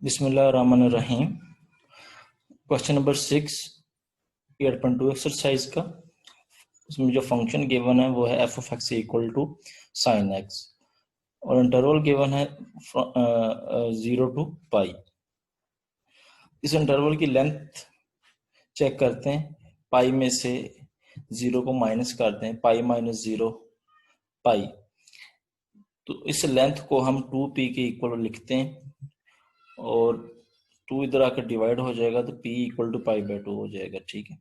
बिस्मिल्लाहिर्रहमानिर्रहीम। Question number 6 8.2 exercise का। उसमें जो फंक्शन गिवन है वो है F of X equal to sine X और इंटरवल गिवन है 0 to पाई। इस इंटरवल की लेंथ चेक करते हैं। पाई में से 0 को माइनस करते हैं, पाई माइनस 0 पाई। तो इस लेंथ को हम 2p के इक्वल लिखते हैं और 2 इधर आकर डिवाइड हो जाएगा तो p equal to pi by 2 हो जाएगा। ठीक है।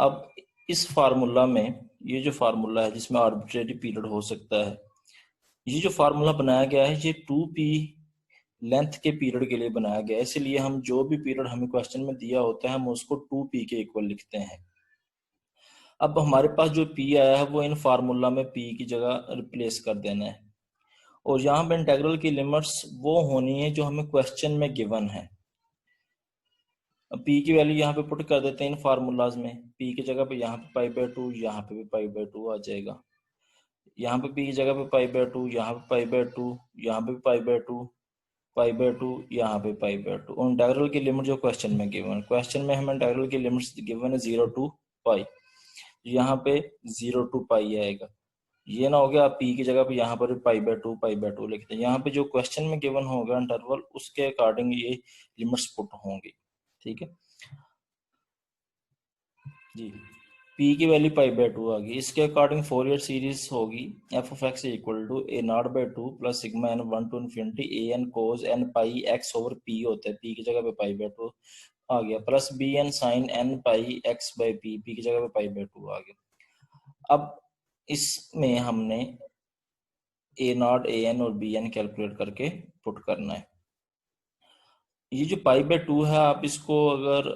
अब इस फार्मूला में ये जो फार्मूला है जिसमें आर्बिट्रेरी पीरियड हो सकता है, ये जो फार्मूला बनाया गया है ये 2p लेंथ के पीरियड के लिए बनाया गया है। इसलिए हम जो भी पीरियड हमें क्वेश्चन में दिया होता है हम उसको 2p के इक्वल लिखते हैं। अब हमारे पास जो p आया है वो इन फार्मूला में p की जगह रिप्लेस कर देना है और यहाँ पे इंटेग्रल की लिमिट्स वो होनी है जो हमें क्वेश्चन में गिवन है। अब p की वैल्यू यहाँ पे पुट कर देते हैं इन फार्मूलाज में। p की जगह पे यहाँ पे पाई बाई 2, यहाँ पे भी पाई बाई 2 आ जाएगा। यहाँ पे p की जगह पे पाई बाई 2, यहाँ पे पाई बाई 2, यहाँ पे पाई बाई 2, पाई बाई 2, यहाँ पे पाई बाई 2। और इंटेग्रल की लिमिट जो क्वेश्चन में गिवन, क्वेश्चन में हमें इंटेग्रल की लिमिट्स गिवन है 0 to पाई। यहाँ पे 0 to पाई आएगा। ये ना हो गया आप p की जगह पे यहाँ पर पाई बाई 2 लिखते हैं। यहाँ पे जो क्वेश्चन में गिवन होगा इंटरवल उसके अकॉर्डिंग ये लिमिट्स पुट होंगी। ठीक है जी। p की वैल्यू पाई बाई 2 आ गई। इसके अकॉर्डिंग फोरियर सीरीज होगी F of X equal to A not by 2 plus sigma N 1 to infinity A N cos N pi x over P होता है। p की जगह पे पाई बाई 2 आ गया plus B N sine N pi x by P, p की जगह पे पाई बाई 2 आ गया। अब इसमें हमने ए नॉट ए एन और बी एन कैलकुलेट करके पुट करना है। ये जो पाई बाई 2 है आप इसको अगर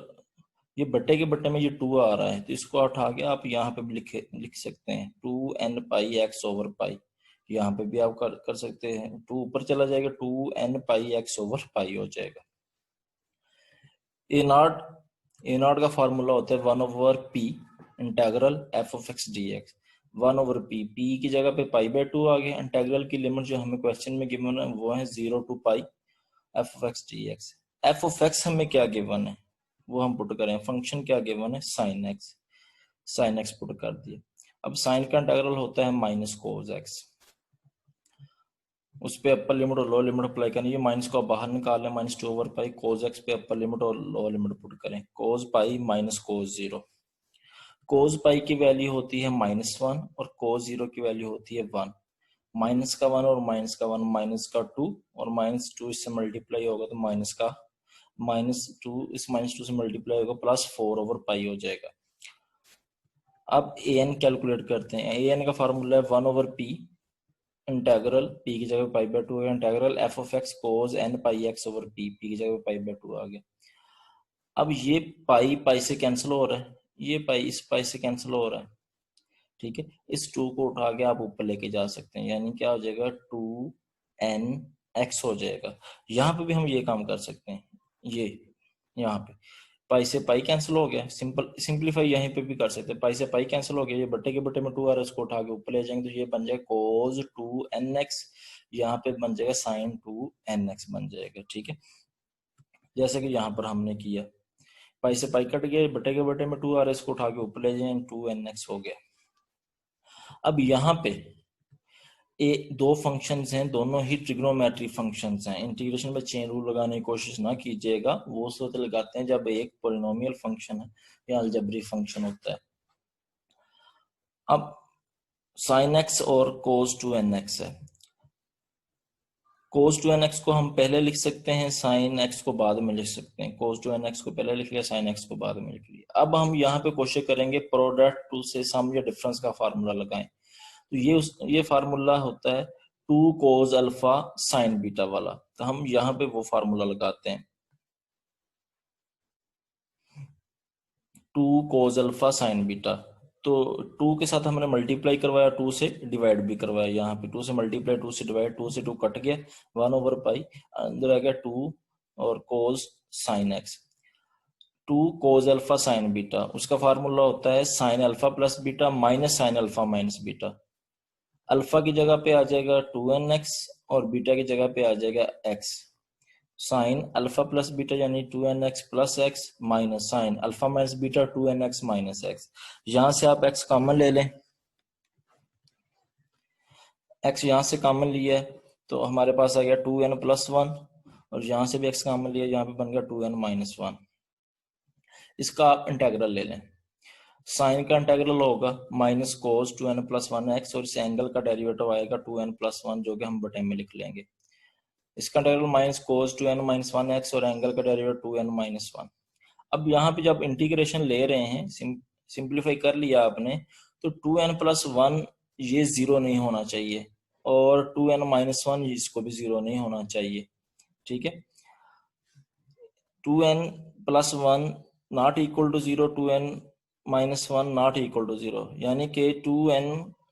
ये बट्टे के बट्टे में ये 2 आ रहा है तो इसको उठा के आप यहाँ पे भी लिख सकते हैं 2n पाई एक्स ओवर पाई। यहाँ पे भी आप कर सकते हैं। 2 ऊपर चला जाएगा 2n पाई एक्स ओवर पाई हो जाएगा। ए नॉट का फॉर्मूला होता है 1 over P integral F of x d x. 1 over P, P की जगह पे पाई बाई 2 आ गया। इंटेग्रल की लिमिट जो हमें क्वेश्चन में गिवन है वो है 0 to pi F of x d x. F of x हमें क्या गिवन है वो हम पुट करें। फंक्शन क्या गिवन है sine x, sine x put कर दिया। अब साइन का इंटीग्रल होता है माइनस कोस एक्स, उस पे अपर लिमिट और लोअर लिमिट अप्लाई करनी है। माइनस को बाहर निकाल लें माइनस 2 ओवर पाई, कोस एक्स पे अपर लिमिट और लोअर लिमिट पुट करें। कोस पाई माइनस कोस 0। कोस पाई की वैल्यू होती है -1 और कोस 0 की वैल्यू होती है 1। माइनस का 1 और माइनस का 1, माइनस का 2 और -2 इससे मल्टीप्लाई होगा तो -2 इस -2 से मल्टीप्लाई होगा प्लस 4 ओवर पाई हो जाएगा। अब ए एन कैलकुलेट करते हैं। ए एन का फार्मूला है 1 ओवर पी इंटेग्रल पी की जगह pi by 2 integral F of x cos N pi x over P, P की जगह पाई बाई 2 आ गया। अब ये पाई पाई से कैंसिल हो रहा है, ये पाई इस पाई से कैंसिल हो रहा है। ठीक है, इस 2 को उठा के आप ऊपर लेके जा सकते हैं, यानी क्या हो जाएगा 2n x हो जाएगा। यहाँ पे भी हम ये काम कर सकते हैं। ये यहाँ पे पाई से पाई कैंसिल हो गया, सिंपलीफाई यहीं पे भी कर सकते हैं। पाई से पाई कैंसिल हो गया, ये बट्टे के बट्टे में 2 आ रहा है, उसको उठा के ऊपर ले जाएंगे तो ये बन जाएगा cos 2nx। यहाँ पे बन जाएगा sin 2nx बन जाएगा। ठीक है, जैसे कि यहाँ पर हमने किया, पाई से पाई कट गया, बट्टे के बट्टे में 2 आ रहा है, इसको उठा के ऊपर ले जाएंगे 2nx हो गया। अब यहाँ पे दो फंक्शंस हैं, दोनों ही ट्रिग्नोमेट्री फंक्शंस हैं। इंटीग्रेशन में चेन रूल लगाने की कोशिश ना कीजिएगा, वो उस वक्त लगाते हैं जब एक पॉलिनोमियल फंक्शन है या अलजेब्रिक फंक्शन होता है। अब sin x और cos 2nx है। cos 2nx को हम पहले लिख सकते हैं, sin x को बाद में लिख सकते हैं। cos 2nx को पहले लिख लिया, sin x को बाद में लिख लिया। अब हम यहाँ पे कोशिश करेंगे प्रोडक्ट टू से सम या डिफरेंस का फार्मूला लगाएं। तो ये फार्मूला होता है 2 cos अल्फा sin बीटा वाला। तो हम यहाँ पे वो फार्मूला लगाते हैं 2 cos अल्फा sin बीटा। तो 2 के साथ हमने मल्टीप्लाई करवाया, 2 से डिवाइड भी करवाया। यहाँ पे 2 से मल्टीप्लाई, 2 से डिवाइड, 2 से 2 कट गया, 1 ओवर पाई अंदर आ गया 2 और cos sin x। 2 cos alpha sin beta, उसका फार्मूला होता है sin alpha plus beta minus sin alpha minus beta. Alpha की जगह पे आ जाएगा 2nx और बीटा की जगह पे आ जाएगा x। Sine alpha plus beta यानी 2nx plus x minus sine alpha minus beta 2nx minus x. यहां से आप x कॉमन ले लें, x यहां से कॉमन लिया है तो हमारे पास आ गया 2n प्लस 1, और यहां से भी x कॉमन लिया, यहाँ पे बन गया 2n माइनस 1। इसका आप इंटेग्रल ले लें। साइन का इंटेग्रल होगा minus cos 2n plus 1x, और इस एंगल का डेरिवेटिव आएगा 2n प्लस 1, जो कि हम बटे में लिख लेंगे। इसका integral minus cos 2n minus 1x और एंगल का डेरिवेटिव 2n माइनस 1। अब यहाँ पे जब इंटीग्रेशन ले रहे हैं, सिंप्लीफाई कर लिया आपने, तो 2n प्लस 1 ये जीरो नहीं होना चाहिए, और 2n माइनस 1 इसको भी जीरो नहीं होना चाहिए। ठीक है, 2n plus 1 not equal to zero, 2n minus 1 not equal to zero, यानी कि 2n,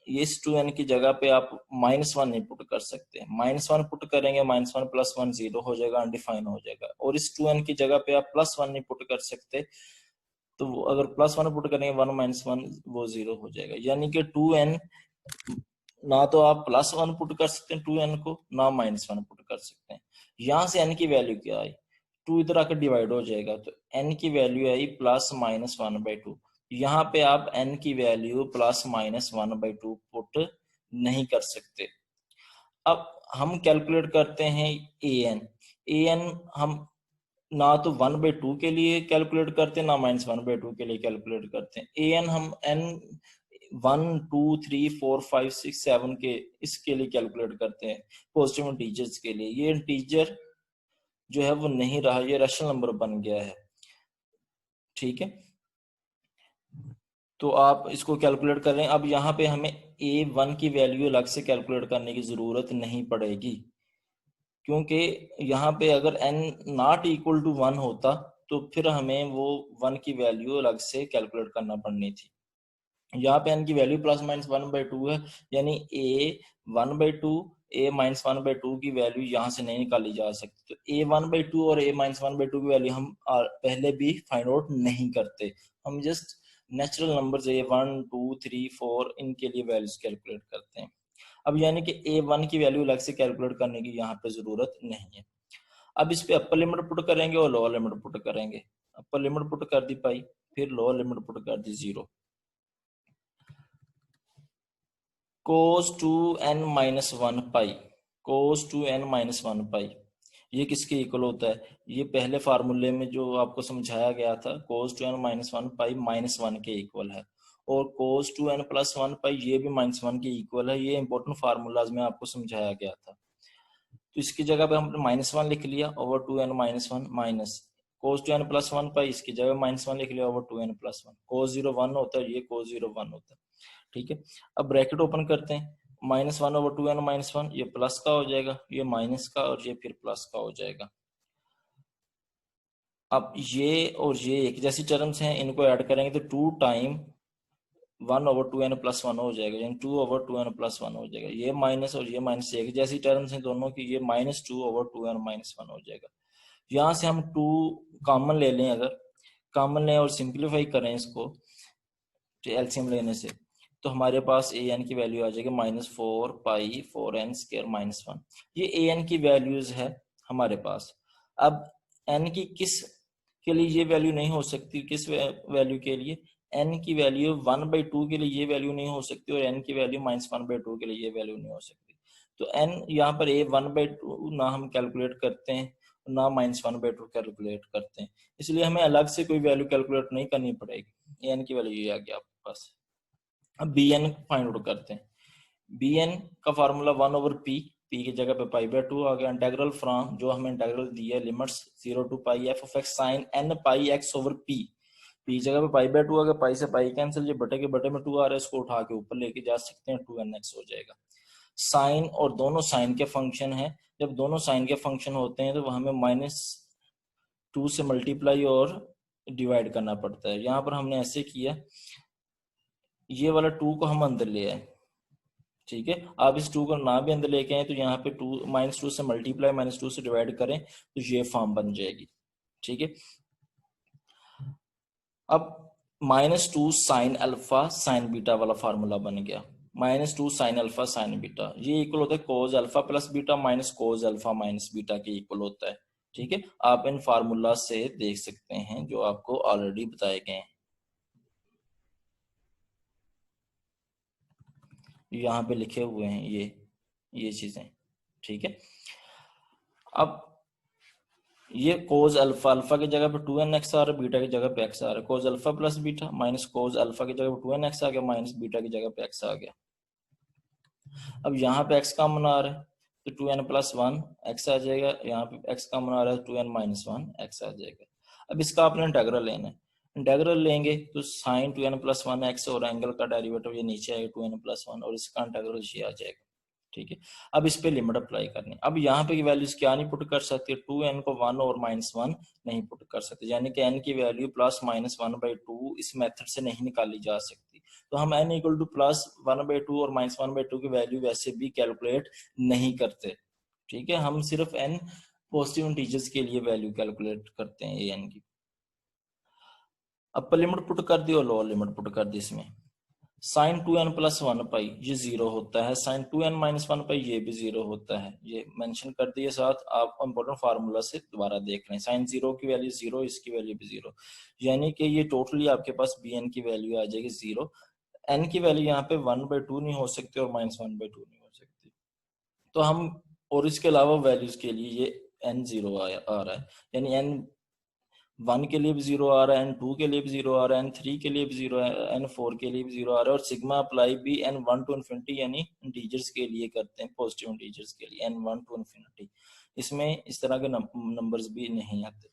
इस 2n की जगह पे आप माइनस 1 नहीं पुट कर सकते। माइनस 1 पुट करेंगे, माइनस 1 प्लस 1 जीरो हो जाएगा, अनडिफाइन हो जाएगा। और इस 2n की जगह पे आप प्लस 1 नहीं पुट कर सकते, तो अगर प्लस 1 पुट करेंगे 1 माइनस 1 वो जीरो हो जाएगा। यानी कि 2n ना तो आप प्लस 1 पुट कर सकते हैं 2n को, ना माइनस 1 पुट कर सकते हैं। यहां से n की वैल्यू क्या आई, 2 इधर आकर डिवाइड हो जाएगा, तो n की वैल्यू आई प्लस माइनस 1/2। यहाँ पे आप n की वैल्यू प्लस माइनस 1/2 पुट नहीं कर सकते। अब हम कैलकुलेट करते हैं an हम ना तो 1/2 के लिए कैलकुलेट करते हैं, ना माइनस 1/2 के लिए कैलकुलेट करते हैं। an हम n 1 2 3 4 5 6 7 के इसके लिए कैलकुलेट करते हैं, पॉजिटिव इंटीजर्स के लिए। ये इंटीजर जो है वो नहीं रहा, ये रैशनल नंबर बन गया है। ठीक है, तो आप इसको कैलकुलेट कर रहे हैं। अब यहाँ पे हमें a1 की वैल्यू अलग से कैलकुलेट करने की जरूरत नहीं पड़ेगी, क्योंकि यहाँ पे अगर n नॉट इक्वल टू 1 होता तो फिर हमें वो 1 की वैल्यू अलग से कैलकुलेट करना पड़नी थी। यहाँ पे n की वैल्यू प्लस माइनस 1/2 है, यानी a 1/2 a माइनस 1/2 की वैल्यू यहाँ से नहीं निकाली जा सकती। तो a 1/2 और a माइनस 1/2 की वैल्यू हम पहले भी फाइंड आउट नहीं करते, हम जस्ट नेचुरल नंबर्स a1 2 3 4 इनके लिए वैल्यूज कैलकुलेट करते हैं। अब यानी कि a1 की वैल्यू अलग से कैलकुलेट करने की यहाँ पे जरूरत नहीं है। अब इस पे अपर लिमिट पुट करेंगे और लोअर लिमिट पुट करेंगे। अपर लिमिट पुट कर दी पाई, फिर लोअर लिमिट पुट कर दी 0। cos 2n माइनस 1 पाई, cos 2n माइनस 1 पाई ये किसके इक्वल होता है? ये पहले फार्मूले में जो आपको समझाया गया था, cos 2n माइनस 1 पाई माइनस 1 के इक्वल है, और cos 2n प्लस 1 पाई ये भी माइनस 1 के इक्वल है। ये इंपॉर्टेंट फार्मूलाज में आपको समझाया गया था। तो इसकी जगह पे हमने माइनस 1 लिख लिया over 2n minus 1 minus cos 2n plus 1 पाई, इसकी जगह माइनस 1 लिख लिया ओवर 2n प्लस 1। cos 0 1 होता है, ये cos 0 1 होता है। ठीक है, अब ब्रैकेट ओपन करते हैं, माइनस 1 ओवर 2n माइनस 1, ये प्लस का हो जाएगा, ये माइनस का, और ये फिर प्लस का हो जाएगा। अब ये और ये एक जैसी टर्म्स हैं, इनको ऐड करेंगे तो 2 टाइम 1 ओवर 2n प्लस 1 हो जाएगा, यानी 2 ओवर 2n प्लस 1 हो जाएगा। ये माइनस और ये माइनस एक जैसी टर्म्स हैं दोनों की, ये माइनस 2 ओवर 2n माइनस 1 हो जाएगा। यहाँ से हम 2 कॉमन ले लें, अगर कॉमन लें और सिंप्लीफाई करें इसको एलसीएम लेने से, तो हमारे पास ए एन की वैल्यू आ जाएगी माइनस 4 पाई 4n स्क्वायर माइनस 1। ये ए एन की वैल्यूज है हमारे पास। अब n की किस के लिए ये वैल्यू नहीं हो सकती, किस वैल्यू के लिए? n की वैल्यू 1/2 के लिए ये वैल्यू नहीं हो सकती, और n की वैल्यू माइनस 1/2 के लिए ये वैल्यू नहीं हो सकती। तो n यहाँ पर a 1/2 ना हम कैलकुलेट करते हैं, ना माइनस 1/2 कैलकुलेट करते हैं, इसलिए हमें अलग से कोई वैल्यू कैलकुलेट नहीं करनी पड़ेगी। एन की वैल्यू ये आ गया आपके पास। अब बी एन फाइंड आउट करते हैं। बी एन का फार्मूला 1 ओवर पी, पी की जगह पे पाई/2 आ गया। इंटेग्रल फ्रॉम जो हमें इंटेग्रल दिया limits 0 to pi F of x sine n pi x over P, P जगह पे पाई/2 आ गया, पाई से पाई कैंसिल, ये बटे के बटे में 2 आ रहा है, इसको उठा के ऊपर लेके जा सकते हैं, 2nx हो जाएगा। साइन और दोनों साइन के फंक्शन है, जब दोनों साइन के फंक्शन होते हैं तो हमें -2 से मल्टीप्लाई और डिवाइड करना पड़ता है। यहाँ पर हमने ऐसे किया, ये वाला 2 को हम अंदर ले आए। ठीक है, आप इस 2 को ना भी अंदर लेके आए तो यहाँ पे -2 से मल्टीप्लाई -2 से डिवाइड करें तो ये फॉर्म बन जाएगी। ठीक है, अब -2 साइन अल्फा साइन बीटा वाला फार्मूला बन गया। -2 साइन अल्फा साइन बीटा ये इक्वल होता है cos alpha plus beta minus cos alpha minus beta के इक्वल होता है। ठीक है, आप इन फार्मूला से देख सकते हैं जो आपको ऑलरेडी बताए गए हैं, यहाँ पे लिखे हुए हैं ये चीजें। ठीक है, अब ये कोज अल्फा, अल्फा की जगह पे 2nx आ रहा है, बीटा की जगह पे x आ रहा है। Cos alpha plus beta minus cos alpha की जगह पे 2nx आ गया, माइनस बीटा की जगह पे x आ गया। अब यहाँ पे x कॉमन आ रहा है तो 2n प्लस 1 x आ जाएगा, यहाँ पे x कॉमन आ रहा है 2n माइनस 1 x आ जाएगा। अब इसका आपने इंटेग्रल लेना है, इंटेग्रल लेंगे तो साइन 2n प्लस 1 x और एंगल का डेरिवेटिव ये नीचे आएगा 2n प्लस 1 और इसका इंटेग्रल ये आ जाएगा। ठीक है, अब इस पे लिमिट अप्लाई करनी। अब यहाँ पे की वैल्यूज क्या नहीं पुट कर सकते, 2n को 1 और माइनस 1 नहीं पुट कर सकते, यानी कि n की वैल्यू प्लस माइनस 1/2 इस मेथड से नहीं निकाली जा सकती। तो हम n इक्वल टू प्लस 1/2 और माइनस 1/2 की वैल्यू वैसे भी कैलकुलेट नहीं करते। ठीक है, हम सिर्फ n पॉजिटिव इंटीजर्स के लिए वैल्यू कैलकुलेट करते हैं an की। अपर लिमिट पुट कर दी और लोअर लिमिट पुट कर दी। इसमें साइन 2n प्लस 1 पाई ये 0 होता है, साइन 2n माइनस 1 पाई ये भी 0 होता है, ये मेंशन कर दिए साथ। आप इंपॉर्टेंट फार्मूला से दोबारा देख रहे हैं, साइन 0 की वैल्यू 0, इसकी वैल्यू भी 0, यानी कि ये टोटली आपके पास bn की वैल्यू आ जाएगी 0। n की वैल्यू यहाँ पे 1/2 नहीं हो सकती और माइनस 1/2 नहीं हो सकती, तो हम और इसके अलावा वैल्यूज के लिए ये n 0 आ रहा है, यानी n 1 के लिए भी 0 आ रहा है, n2 के लिए भी 0 आ रहा है, n3 के लिए भी 0 है, n4 के लिए भी 0 आ रहा है, और सिग्मा अप्लाई भी n1 टू इन्फिनिटी यानी इंटीजर्स के लिए करते हैं, पॉजिटिव इंटीजर्स के लिए n1 टू इन्फिनिटी, इसमें इस तरह के नंबर्स भी नहीं आते।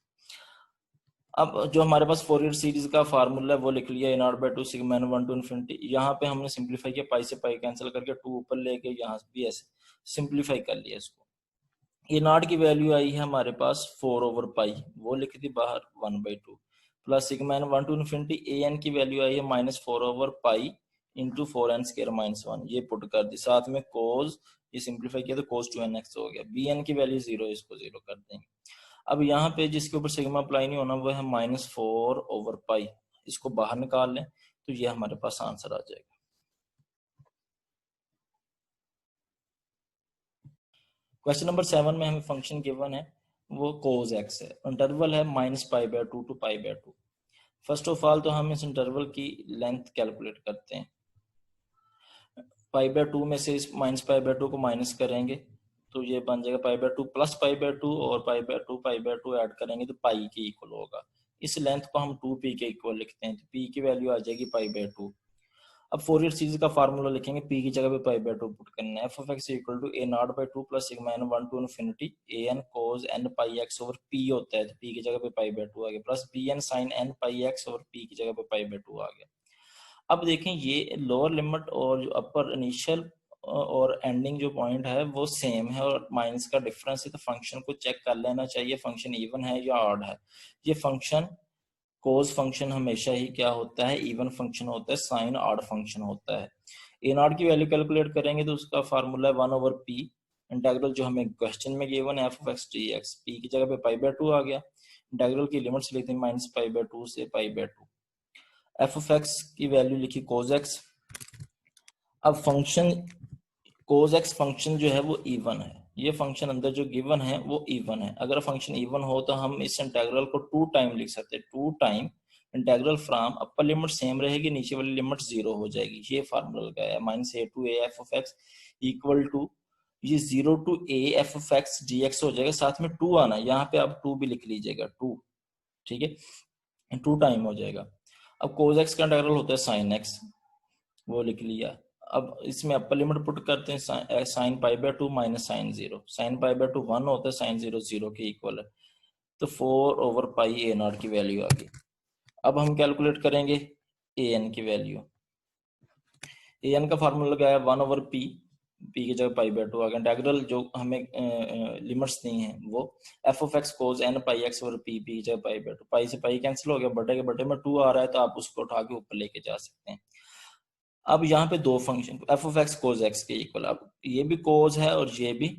अब जो हमारे पास फोरियर सीरीज का फार्मूला है वो लिख लिया, a0/2 sigma n1 to infinity. यहाँ पे हमने सिंप्लीफाई किया, पाई से पाई कैंसिल करके 2 ऊपर लेके यहाँ भी ऐसे सिंप्लीफाई कर लिया इसको। ए नॉट की वैल्यू आई है हमारे पास 4/पाई, वो लिख दी बाहर 1/2, plus sigma n1 to infinity A N की वैल्यू आई है -4/पाई इंटू 4n² -1, ये पुट कर दी, साथ में कोज ये सिंप्लीफाई किया तो कोज 2nx हो गया। बी एन की वैल्यू 0, इसको 0 कर देंगे। अब यहाँ पे जिसके ऊपर सिग्मा अप्लाई नहीं होना वो है -4/पाई, इसको बाहर निकाल लें तो ये हमारे पास आंसर आ जाएगा। क्वेश्चन नंबर 7 में हमें फंक्शन गिवन है वो cos x है, इंटरवल है -π/2 टू π/2। फर्स्ट ऑफ ऑल तो हम इस इंटरवल की लेंथ कैलकुलेट करते हैं, π/2 में से इस -π/2 को माइनस करेंगे तो ये बन जाएगा π/2 प्लस π/2 और π/2 ऐड करेंगे तो पाई के इक्वल होगा। इस लेंथ को हम 2p के इक्वल लिखते हैं, तो p की वैल्यू आ जाएगी π/2। अब फोरियर सीरीज का फार्मूला लिखेंगे, p की जगह पे π/2 पुट करना है, f(x) equal to a0/2 plus sigma n1 to infinity an cos n pi x over p होता है, तो p की जगह पे π/2 आ गया, plus bn sin n pi x over p की जगह पे π/2 आ गया। अब देखें ये लोअर लिमिट और जो अपर इनिशियल और एंडिंग जो पॉइंट है वो सेम है और माइनस का डिफरेंस है, तो फंक्शन को चेक कर लेना चाहिए फंक्शन इवन है या ऑड है। ये फंक्शन कोस फंक्शन हमेशा ही क्या होता है, इवन फंक्शन होता है, साइन ऑड फंक्शन होता है। ए नॉट की वैल्यू कैलकुलेट करेंगे तो उसका फार्मूला है 1/p, इंटीग्रल जो हमें क्वेश्चन में गिवन है f(x) dx, p की जगह पे π/2 आ गया, इंटीग्रल की लिमिट्स लेते हैं -π/2 से π/2, f(x) की वैल्यू लिखी cos x। अब फंक्शन cos x फंक्शन जो है वो इवन है, ये फंक्शन अंदर जो गिवन है वो इवन है। अगर फंक्शन इवन हो तो हम इस इंटीग्रल को 2 टाइम लिख सकते हैं, 2 time integral from upper limit same रहेगी, नीचे वाली लिमिट 0 हो जाएगी। ये फार्मूला लगाया है -a to a f(x) equal to ये 0 to a f(x) dx हो जाएगा, साथ में 2 आना, यहाँ पे आप 2 भी लिख लीजिएगा 2, ठीक है, 2 टाइम हो जाएगा। अब cos x का इंटीग्रल होता है sin x, वो लिख लिया। अब इसमें अपर लिमिट पुट करते हैं, sin π/2 माइनस sin 0, sin π/2 1 होता है, sin 0 0 के इक्वल है, तो 4/पाई ए नॉट की वैल्यू आ गई। अब हम कैलकुलेट करेंगे ए एन की वैल्यू, ए एन का फार्मूला लगाया 1/p, p की जगह π/2 आ गया, इंटीग्रल जो हमें लिमिट्स दी हैं वो f(x) cos n pi x over p, p की जगह π/2, पाई से पाई कैंसिल हो गया, बटे के बटे में 2 आ रहा है तो आप उसको उठा के ऊपर लेके जा सकते हैं। अब यहाँ पे दो फंक्शन f(x) cos x के इक्वल, अब ये भी cos है और ये भी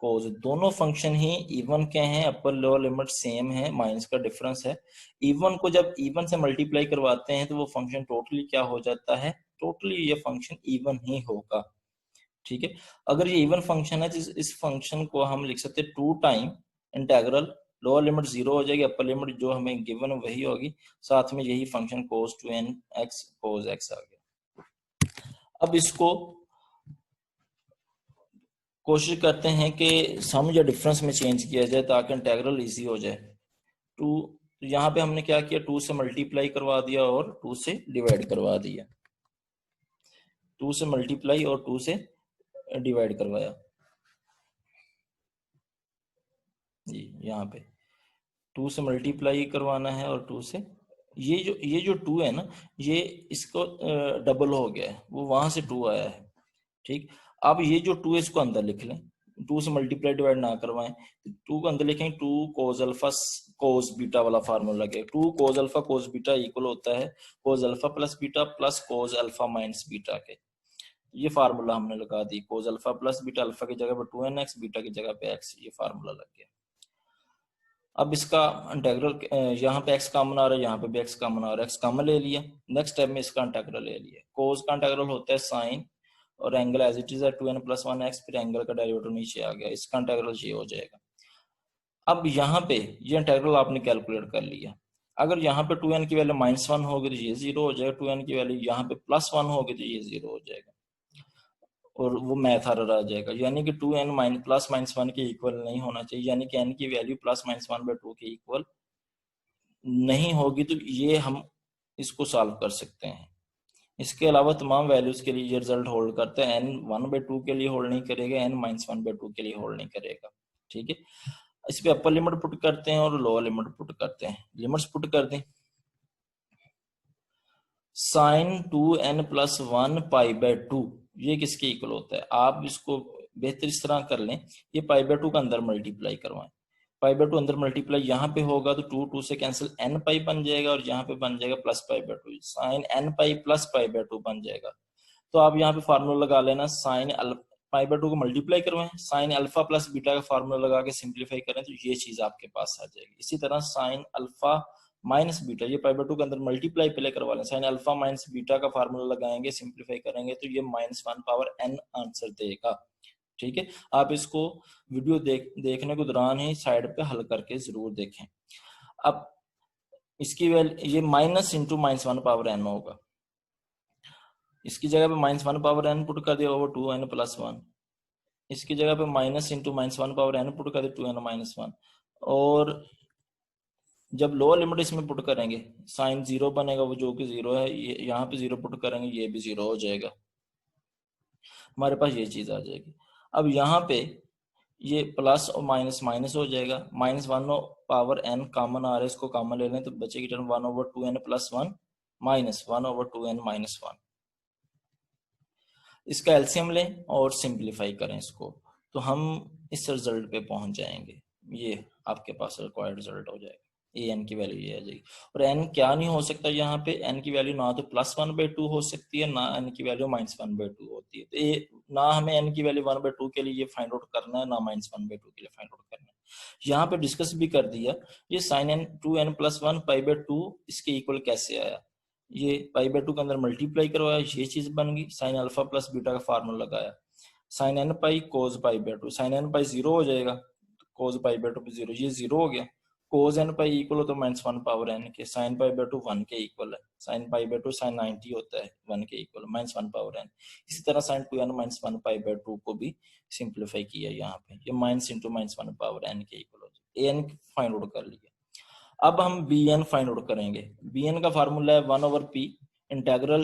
cos, दोनों फंक्शन ही इवन के हैं, अपर लोअर लिमिट सेम है, माइनस का डिफरेंस है। इवन को जब इवन से मल्टीप्लाई करवाते हैं तो वो फंक्शन टोटली क्या हो जाता है, टोटली ये फंक्शन इवन ही होगा। ठीक है, अगर ये इवन फंक्शन है तो इस फंक्शन को हम लिख सकते हैं 2 टाइम इंटीग्रल लोअर लिमिट 0 हो जाएगी, अपर लिमिट जो हमें गिवन है वही होगी, साथ में यही function cos 2nx cos x आ गया। अब इसको कोशिश करते हैं कि सम या डिफरेंस में चेंज किया जाए ताकि इंटेग्रल इजी हो जाए। टू, यहाँ पे हमने क्या किया, 2 से मल्टीप्लाई करवा दिया और 2 से डिवाइड करवा दिया, 2 से मल्टीप्लाई और 2 से डिवाइड करवाया जी। यहाँ पे 2 से मल्टीप्लाई करवाना है और 2 से, ये जो 2 है ना, ये इसको डबल हो गया है, वो वहां से 2 आया है, ठीक। अब ये जो 2 है इसको अंदर लिख लें, 2 से मल्टीप्लाई डिवाइड ना करवाएं, 2 को अंदर लिखेंगे, 2 cos अल्फा cos बीटा वाला फार्मूला लगे, 2 cos alpha cos beta equal होता है cos alpha plus beta plus cos alpha minus beta के। ये फार्मूला हमने लगा दी, cos alpha plus beta, alpha की जगह पर 2nx, बीटा की जगह पे x, ये फार्मूला लग गया। अब इसका इंटीग्रल, यहाँ पे x कॉमन आ रहा है, यहाँ पे भी x कॉमन आ रहा है, x कॉमन ले लिया, नेक्स्ट स्टेप में इसका इंटीग्रल ले लिया। cos का इंटीग्रल होता है साइन और एंगल एज इट इज है 2n + 1x, फिर एंगल का डेरिवेटिव नीचे आ गया, इसका इंटीग्रल ये हो जाएगा। अब यहाँ पे ये इंटीग्रल आपने कैलकुलेट कर लिया, अगर यहाँ पे 2n की वैल्यू -1 होगी तो ये 0 हो जाएगा, 2n की वैल्यू यहाँ पे +1 होगी तो ये 0 हो जाएगा, और वो मैथ एरर आ जाएगा, यानी कि 2n +-1 के इक्वल नहीं होना चाहिए, यानी कि n की वैल्यू +-1/2 के इक्वल नहीं होगी, तो ये हम इसको सॉल्व कर सकते हैं। इसके अलावा तमाम वैल्यूज के लिए ये रिजल्ट होल्ड करता है, n 1/2 के लिए होल्ड नहीं करेगा, n -1/2 के लिए होल्ड नहीं करेगा, ठीक है। इस पे अपर लिमिट पुट करते हैं और लोअर लिमिट पुट करते हैं, लिमिट्स पुट कर दें। sin 2n + 1 π/2 ये किसके इक्वल होता है, आप इसको बेहतर इस तरह कर लें, ये π/2 का अंदर मल्टीप्लाई करवाएं, π/2 अंदर मल्टीप्लाई यहाँ पे होगा तो 2 से कैंसिल n पाई बन जाएगा, और यहाँ पे बन जाएगा +π/2, sin n पाई + π/2 बन जाएगा। तो आप यहाँ पे फार्मूला लगा लेना, साइन π/2 को मल्टीप्लाई करवाएं, साइन अल्फा प्लस बीटा का फार्मूला लगा के सिंप्लीफाई करें तो ये चीज आपके पास आ जाएगी। इसी तरह साइन अल्फा माइनस बीटा, ये π/2 के अंदर मल्टीप्लाई पहले करवा लें, साइन अल्फा माइनस बीटा का फार्मूला लगाएंगे, सिंप्लीफाई करेंगे तो ये -1/n आंसर देगा, ठीक है। आप इसको वीडियो देखने के दौरान ही साइड पे हल करके जरूर देखें। अब इसकी वैल्यू ये माइनस इंटू -1/n होगा, इसकी जगह पे -1/n पुट कर दिया ओवर 2n + 1, इसकी जगह पे माइनस इंटू -1/n पुट कर दिया 2n - 1, और जब लोअर लिमिट इसमें पुट करेंगे साइन 0 बनेगा, वो जो कि 0 है, ये यहाँ पे 0 पुट करेंगे, ये भी 0 हो जाएगा, हमारे पास ये चीज आ जाएगी। अब यहाँ पे ये प्लस और माइनस माइनस हो जाएगा, -1/n कॉमन आ रहा है, इसको कॉमन ले लें तो बचेगी टर्म 1/2n + 1 -1/2n - 1। इसका एलसीएम लें और सिंप्लीफाई करें इसको, तो हम इस रिजल्ट पे पहुंच जाएंगे, ये आपके पास रिक्वायर्ड रिजल्ट हो जाएगा, an की वैल्यू ये आ जाएगी। और n क्या नहीं हो सकता, यहाँ पे n की वैल्यू ना तो +1/2 हो सकती है, ना n की वैल्यू -1/2 होती है, तो ये ना हमें n की वैल्यू 1/2 के लिए फाइंड आउट करना है, ना -1/2 के लिए फाइंड आउट करना है। यहाँ पे डिस्कस भी कर दिया, ये sin n 2n + 1 π/2 इसके इक्वल कैसे आया, ये π/2 के अंदर मल्टीप्लाई करवाया, ये चीज बन गई, साइन अल्फा प्लस बीटा का फार्मूला लगाया, साइन n पाई cos π/2, साइन n पाई 0 हो जाएगा, cos π/2 पे 0, ये 0 हो गया, cos n पाई इक्वल हो तो -1/n के, साइन π/2 1 के इक्वल है, साइन π/2 sin 90 होता है 1 के इक्वल, -1/n। इसी तरह साइन 2n - 1 π/2 को भी सिंप्लीफाई किया, यहाँ पे ये माइनस इंटू -1/n के इक्वल हो जाए, an फाइंड आउट कर लिया। अब हम bn फाइंड आउट करेंगे, bn का फार्मूला है 1/p इंटीग्रल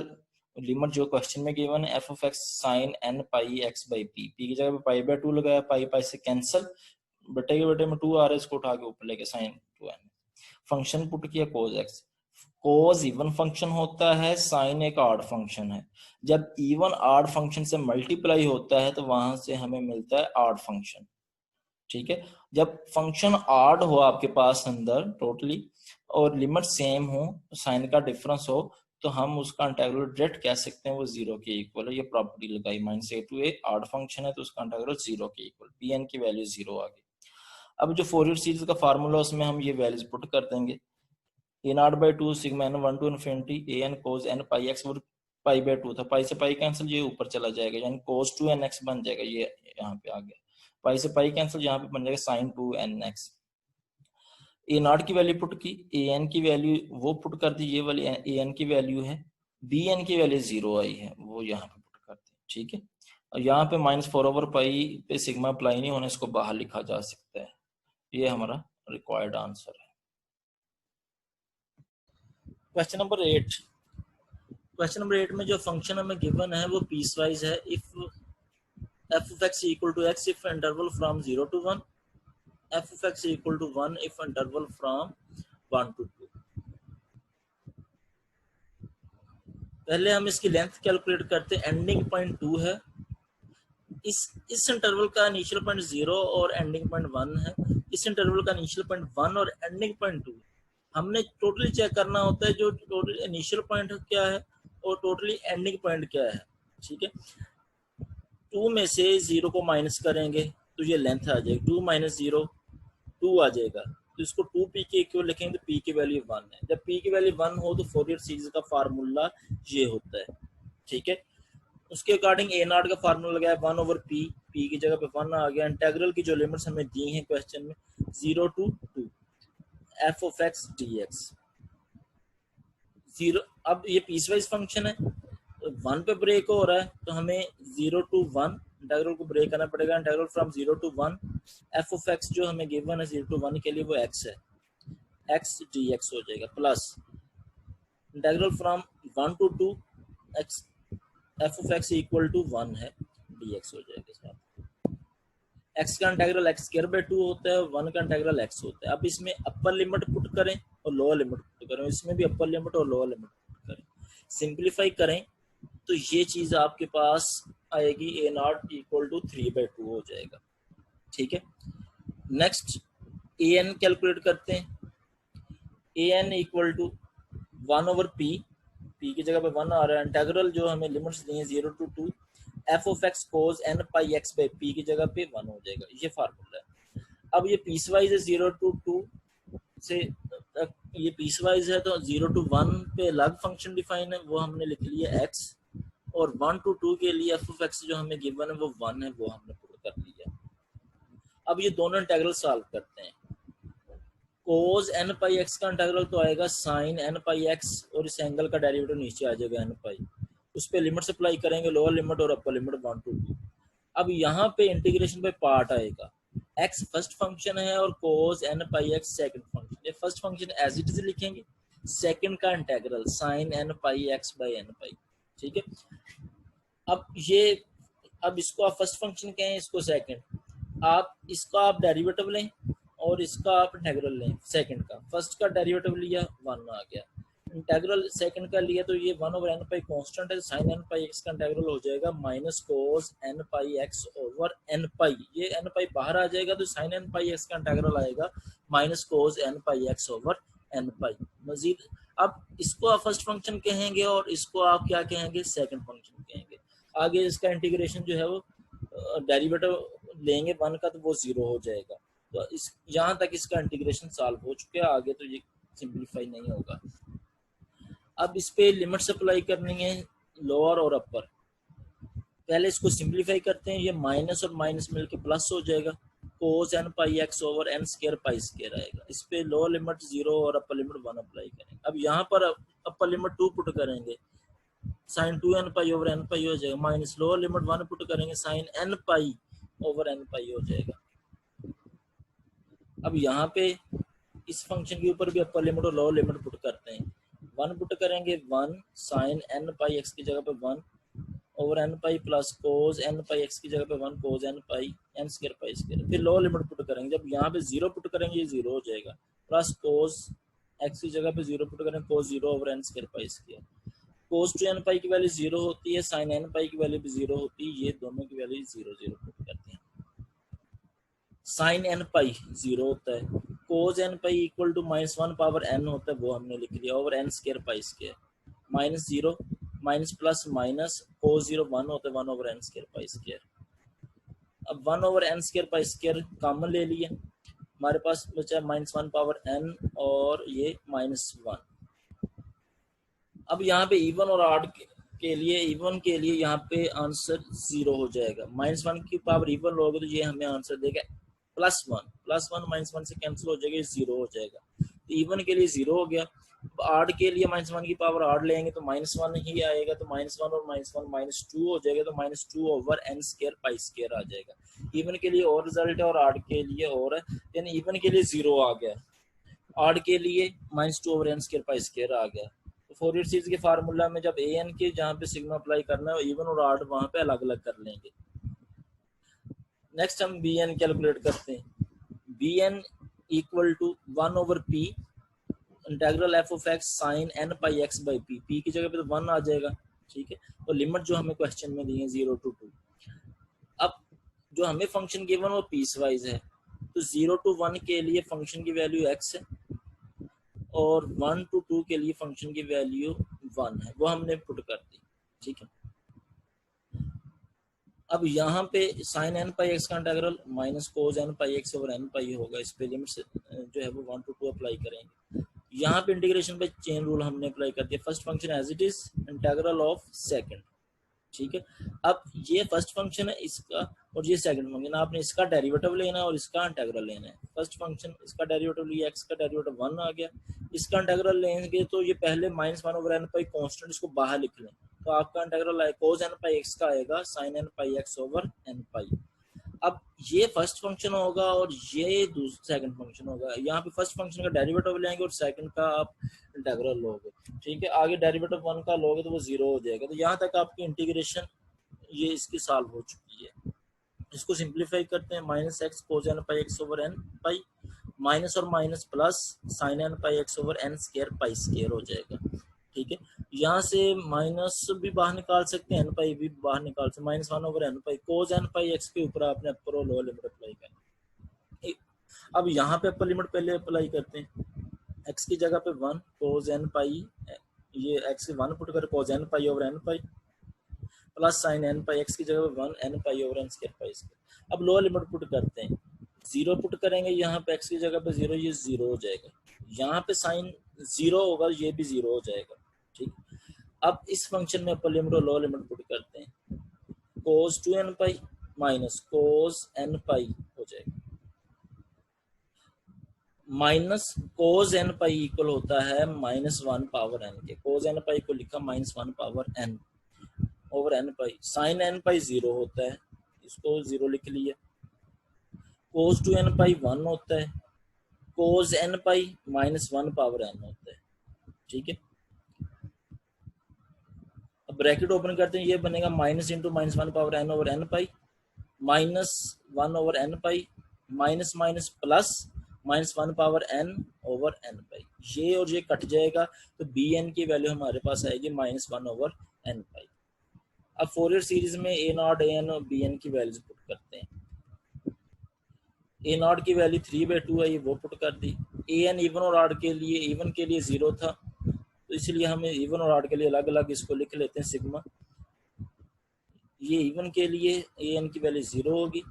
लिमिट जो क्वेश्चन में गिवन है f(x sin n पाई x/p), p की जगह पे π/2 लगाया, पाई से कैंसिल, बटे के बटे में 2 आ रहा है, इसको उठा के ऊपर लेके sin 2n, फंक्शन पुट किया cos x, cos even function होता है, sin एक ऑड फंक्शन है, जब इवन ऑड फंक्शन से मल्टीप्लाई होता है तो वहां से हमें मिलता है ऑड फंक्शन, ठीक है। जब फंक्शन ऑड हो आपके पास अंदर टोटली और लिमिट सेम हो, साइन का डिफरेंस हो, तो हम उसका इंटीग्रल डायरेक्ट कह सकते हैं वो 0 के इक्वल है, ये प्रॉपर्टी लगाई, -a to a odd function है तो उसका इंटीग्रल 0 के इक्वल, bn की वैल्यू 0 आ गई। अब जो फोरियर सीरीज का फार्मूला उसमें हम ये वैल्यूज पुट कर देंगे, a0/2 sigma n 1 to ∞ an cos n pi x, और π/2 था, पाई से पाई कैंसिल, ये ऊपर चला जाएगा, यानी cos 2nx बन जाएगा, ये यहाँ पे आ गया, पाई से पाई कैंसिल, यहाँ पे बन जाएगा sin 2nx। ए नॉट की वैल्यू पुट की, ए एन की वैल्यू वो पुट कर दी, ये वाली ए एन की वैल्यू है, बी एन की वैल्यू 0 आई है, वो यहाँ पे पुट कर दी। ठीक है, और यहाँ पे -4/पाई पे सिग्मा अप्लाई नहीं होने, इसको बाहर लिखा जा सकता है। ये हमारा रिक्वायर्ड आंसर है। क्वेश्चन नंबर 8, क्वेश्चन नंबर 8 में जो फंक्शन हमें गिवन है वो पीस वाइज है। If f of x equal to x if interval from 0 to 1, f of x equal to 1 if interval from 1 to 2। पहले हम इसकी लेंथ कैलकुलेट करते हैं। एंडिंग पॉइंट 2 है, इस इंटरवल का इनिशियल पॉइंट 0 और एंडिंग पॉइंट 1 है, इस इंटरवल का इनिशियल पॉइंट 1 और एंडिंग पॉइंट 2। हमने टोटली चेक करना होता है जो टोटल इनिशियल पॉइंट क्या है और टोटली एंडिंग पॉइंट क्या है। ठीक है, 2 में से 0 को माइनस करेंगे तो ये लेंथ आ जाएगी, 2 - 0 2 आ जाएगा, तो इसको 2p के इक्वल लिखेंगे तो p की वैल्यू 1 है। जब p की वैल्यू 1 हो तो फोरियर सीरीज का फार्मूला ये होता है। ठीक है, उसके अकॉर्डिंग ए नॉट का फार्मूला लगाया 1/p, p की जगह पे 1 आ गया। इंटीग्रल की जो लिमिट्स हमें दी हैं क्वेश्चन में 0 to 2 f of x dx 0। अब ये पीसवाइज फंक्शन है, 1 पे ब्रेक हो रहा है तो हमें 0 to 1 इंटीग्रल को ब्रेक करना पड़ेगा। Integral from 0 to 1 f of x जो हमें गिवन है 0 to 1 के लिए वो x है, x dx हो जाएगा, plus integral from 1 to 2 x f of x equal to 1 है, dx हो जाएगा। x का इंटीग्रल x²/2 होता है, 1 का इंटीग्रल x होता है। अब इसमें अपर लिमिट पुट करें और लोअर लिमिट पुट करें, इसमें भी अपर लिमिट और लोअर लिमिट पुट करें, सिंप्लीफाई करें तो ये चीज आपके पास आएगी ए नॉट इक्वल टू 3/2 हो जाएगा। ठीक है, नेक्स्ट ए एन कैलकुलेट करते हैं। A n equal to 1/p, p की जगह पे 1 आ रहा है। इंटीग्रल जो हमें लिमिट्स दी हैं 0 to 2 f of x cos n pi x by p की जगह पे 1 हो जाएगा, ये फार्मूला है। अब ये पीसवाइज है 0 to 2 से तक, ये पीसवाइज है तो 0 to 1 पे अलग फंक्शन डिफाइन है, वो हमने लिख लिया x, और 1 to 2 के लिए f of x जो हमें गिवन है वो 1 है, वो हमने पुट कर लिया। अब ये दोनों इंटीग्रल सॉल्व करते हैं। cos n pi x का इंटीग्रल तो आएगा sin n pi x, और इस एंगल का डेरिवेटिव नीचे आ जाएगा n pi, उस पे लिमिट अप्लाई करेंगे, लोअर लिमिट और अपर लिमिट 1 to 2। अब यहाँ पे इंटीग्रेशन पे पार्ट आएगा, x फर्स्ट फंक्शन है और cos n pi x second function. ये first function as it is लिखेंगे, सेकंड का integral sin n pi x by n pi। ठीक है, अब इसको आप फर्स्ट फंक्शन कहें, इसको सेकंड। आप इसका आप डेरिवेटिव लें और इसका आप इंटीग्रल लें, सेकंड का। फर्स्ट का डेरिवेटिव लिया 1 आ गया, इंटीग्रल सेकंड का लिया तो ये 1/n पाई कांस्टेंट है, sin n पाई x का इंटीग्रल हो जाएगा -cos n pi x over n पाई। ये n पाई बाहर आ जाएगा तो sin n पाई x का इंटीग्रल आएगा -cos n pi x over n पाई। मजीद अब इसको आप फर्स्ट फंक्शन कहेंगे और इसको आप क्या कहेंगे, सेकंड फंक्शन कहेंगे। आगे इसका इंटीग्रेशन जो है वो डेरिवेटिव लेंगे 1 का तो वो 0 हो जाएगा। तो इस यहाँ तक इसका इंटीग्रेशन सॉल्व हो चुका है, आगे तो ये सिंप्लीफाई नहीं होगा। अब इस पे लिमिट्स अप्लाई करनी है लोअर और अपर। पहले इसको सिंप्लीफाई करते हैं, ये माइनस और माइनस मिलके प्लस हो जाएगा, cos n pi x over n square pi square आएगा। इस पे लोअर लिमिट 0 और अपर लिमिट 1 अप्लाई करेंगे। अब यहाँ पर अपर लिमिट 2 पुट करेंगे, sin 2n pi over n पाई हो जाएगा, माइनस लोअर लिमिट 1 पुट करेंगे, sin n pi over n पाई हो जाएगा। अब यहाँ पे इस फंक्शन के ऊपर भी अपर लिमिट और लोअर लिमिट पुट करते हैं। 1 पुट करेंगे, 1 sin n पाई x की जगह पे 1 over n pi plus cos n pi x की जगह पे 1 cos n पाई n स्क्वायर पाई स्क्वायर। फिर लोअर लिमिट पुट करेंगे, जब यहाँ पे 0 पुट करेंगे ये 0 हो जाएगा, प्लस cos x की जगह पे 0 पुट करेंगे, cos 0 over n square pi square. cos 2n पाई की वैल्यू 0 होती है, sin n पाई की वैल्यू भी 0 होती है, ये दोनों की वैल्यू 0 0 पुट करते हैं। sin n पाई 0 होता है, cos n pi equal to -1 power n होता है, वो हमने लिख लिया, over n square pi square, -0 minus plus minus cos 0 1 होता है, 1 over n square pi square. अब 1 over n square pi square common ले लिया, हमारे पास बचा -1 पावर n और ये -1। अब यहाँ पे इवन और ऑड के लिए, इवन के लिए यहाँ पे आंसर 0 हो जाएगा, -1 की पावर इवन लोगे तो ये हमें आंसर देगा +1 -1 से कैंसिल हो जाएगा, 0 हो जाएगा। तो इवन के लिए 0 हो गया। आड के लिए -1 की पावर आड लेंगे तो -1 ही आएगा, तो -1 और -1 -2 हो जाएगा, तो -2 over n square pi square आ जाएगा। इवन के लिए और रिजल्ट है और आड के लिए और है, यानी इवन के लिए 0 आ गया, आड के लिए -2 over n square pi square आ गया। तो फोरियर सीरीज के फार्मूला में जब an के जहाँ पे सिग्मा अप्लाई करना है, इवन और आड वहां पे अलग अलग कर लेंगे। नेक्स्ट हम bn कैलकुलेट करते हैं। bn equal to 1 over p integral f of x sine n pi x by p, p की जगह पे तो 1 आ जाएगा, ठीक है। और लिमिट जो हमें क्वेश्चन में दी है 0 to 2। अब जो हमें फंक्शन गिवन वो पीस वाइज है, तो 0 to 1 के लिए फंक्शन की वैल्यू x है और 1 to 2 के लिए फंक्शन की वैल्यू 1 है, वो हमने पुट कर दी, ठीक है। अब यहाँ पे साइन n पाई x का integral minus cos n pi x over n पाई होगा, इस पे लिमिट जो है वो 1 to 2 अप्लाई करेंगे। यहाँ पे इंटीग्रेशन पे चेन रूल हमने अप्लाई कर दिया, first function as it is integral of second, ठीक है। अब ये फर्स्ट फंक्शन है इसका और ये सेकंड फंक्शन, आपने इसका डेरिवेटिव लेना है और इसका इंटीग्रल लेना है। फर्स्ट फंक्शन इसका डेरिवेटिव लिया, x का डेरिवेटिव 1 आ गया, इसका इंटीग्रल लेंगे तो ये पहले -1 ओवर n पाई कांस्टेंट, इसको बाहर लिख लें, तो आपका इंटीग्रल है cos n पाई x का आएगा sin n pi x over n पाई। अब ये फर्स्ट फंक्शन होगा और ये सेकंड फंक्शन होगा, यहाँ पे फर्स्ट फंक्शन का डेरिवेटिव लेंगे और सेकंड का आप इंटीग्रल लोगे, ठीक है। आगे डेरिवेटिव 1 का लोगे तो वो 0 हो जाएगा। तो यहाँ तक आपकी इंटीग्रेशन ये इसकी सॉल्व हो चुकी है। इसको सिंप्लीफाई करते हैं, -x cos n pi x over n pi minus और minus plus sin n pi x over n square pi square हो जाएगा, ठीक है। यहाँ से माइनस भी बाहर निकाल सकते हैं, n पाई भी बाहर निकाल सकते हैं, -1 ओवर n पाई cos n पाई x के ऊपर आपने अपर और लोअर लिमिट अप्लाई करनी। अब यहाँ पे अपर लिमिट पहले अप्लाई करते हैं, x की जगह पे 1 cos n पाई, ये x से 1 पुट कर cos n pi over n pi plus sin n pi, x की जगह पे 1 n pi over n square pi square. अब लोअर लिमिट पुट करते हैं, 0 पुट करेंगे, यहाँ पे x की जगह पे 0, ये 0 हो जाएगा, यहाँ पे साइन 0 होगा, ये भी 0 हो जाएगा, ठीक। अब इस फंक्शन में अपर लिमिट और लोअर लिमिट पुट करते हैं, cos 2n pi minus cos n पाई हो जाएगा, minus cos n pi equal होता है -1 पावर n के, cos n पाई को लिखा -1 पावर n ओवर n पाई, sin n पाई 0 होता है, इसको 0 लिख लिया, cos 2n पाई 1 होता है, cos n पाई -1 पावर n होता है, ठीक है। अब ब्रैकेट ओपन करते हैं, ये बनेगा minus into -1 power n over n पाई -1 over n pi minus minus plus -1 power n over n पाई, ये और ये कट जाएगा, तो bn की वैल्यू हमारे पास आएगी -1 ओवर n पाई। अब फोरियर सीरीज में a नॉट an और bn की वैल्यूज पुट करते हैं, a नॉट की वैल्यू 3/2 है, ये वो पुट कर दी। an इवन और ऑड के लिए, इवन के लिए 0 था, तो इसलिए हमें इवन और ऑड के लिए अलग अलग इसको लिख लेते हैं सिग्मा। ये इवन के लिए an की वैल्यू 0 होगी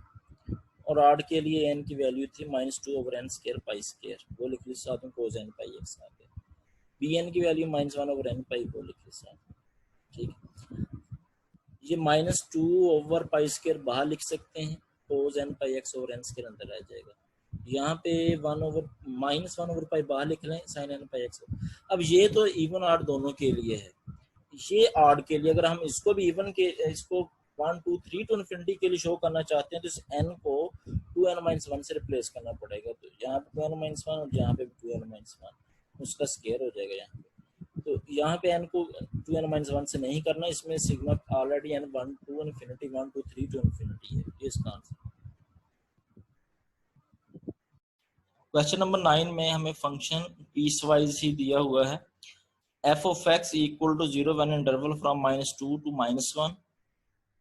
और ऑड के लिए an की वैल्यू थी -2 over n square pi square, वो लिख ली साथ में cos n पाई x आ गया। bn की वैल्यू -1 ओवर n पाई, वो लिख ली साथ, ठीक है। ये -2 ओवर पाई स्क्वायर बाहर लिख सकते हैं, cos n pi x over n square अंदर आ जाएगा। यहाँ पे -1 ओवर पाई बाहर लिख लें, sin n पाई x। अब ये तो इवन ऑड दोनों के लिए है, ये ऑड के लिए अगर हम इसको भी इवन के, इसको 1 2 3 टू इन्फिनिटी के लिए शो करना चाहते हैं, तो इस n को 2n-1 से रिप्लेस करना पड़ेगा, तो यहाँ पे 2n-1 और यहाँ पे 2n-1, उसका स्क्वायर हो जाएगा यहाँ पे। तो यहाँ पे n को 2n-1 से नहीं करना, इसमें सिग्मा ऑलरेडी n1 2 इन्फिनिटी 1 2 3 टू इन्फिनिटी है, ये इसका आंसर। क्वेश्चन नंबर 9 में हमें फंक्शन पीस वाइज ही दिया हुआ है, f of x equal to 0 when interval from -2 to -1,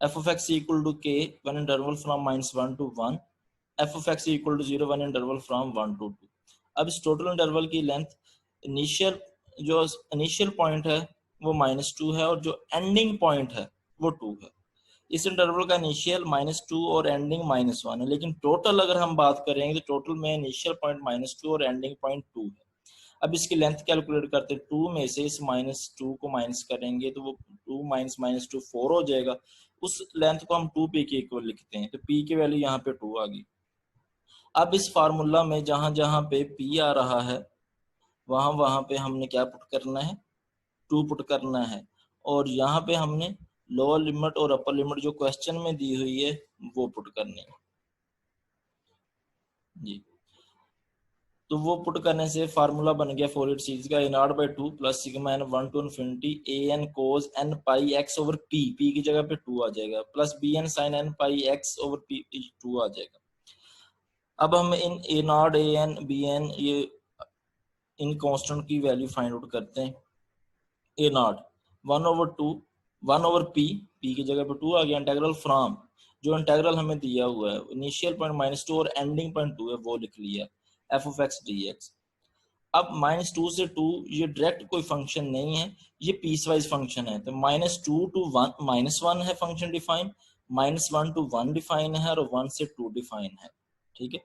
f of x equal to k when interval from -1 to 1, f of x equal to 0 when interval from 1 to 2। अब इस total interval की length, जो initial point है वो -2 है और जो ending point है वो 2 है। इस इंटरवल का इनिशियल -2 और एंडिंग -1 है, लेकिन टोटल अगर हम बात करेंगे तो टोटल में इनिशियल पॉइंट -2 और एंडिंग पॉइंट 2 है। अब इसकी लेंथ कैलकुलेट करते हैं, 2 में से इस -2 को माइनस करेंगे तो वो 2 माइनस -2 4 हो जाएगा, उस लेंथ को हम 2p के इक्वल लिखते हैं, तो p की वैल्यू यहाँ पे 2 आ गई। अब इस फार्मूला में जहां जहां पे p आ रहा है वहां वहां पे हमने क्या पुट करना है, 2 पुट करना है, और यहाँ पे हमने लोअर लिमिट और अपर लिमिट जो क्वेश्चन में दी हुई है वो पुट करनी है जी। तो वो पुट करने से फार्मूला बन गया फोरियर सीरीज का a not by 2 plus sigma N 1 to infinity a n cos N pi x over P, P की जगह पे 2 आ जाएगा, plus B N sine N pi x over p 2 आ जाएगा। अब हम इन a naught a n b n ये इन कांस्टेंट की वैल्यू फाइंड आउट करते हैं। ए नॉट 1/2 1/p की जगह पे 2 आ गया, इंटेग्रल फ्रॉम जो इंटेग्रल हमें दिया हुआ है इनिशियल पॉइंट -2 और एंडिंग पॉइंट 2 है वो लिख लिया, F of x d x. अब -2 से 2 ये डायरेक्ट कोई फंक्शन नहीं है, ये पीस वाइज फंक्शन है, तो -2 to 1 -1 है फंक्शन डिफाइन, -1 to 1 डिफाइन है और 1 से 2 डिफाइन है। ठीक है,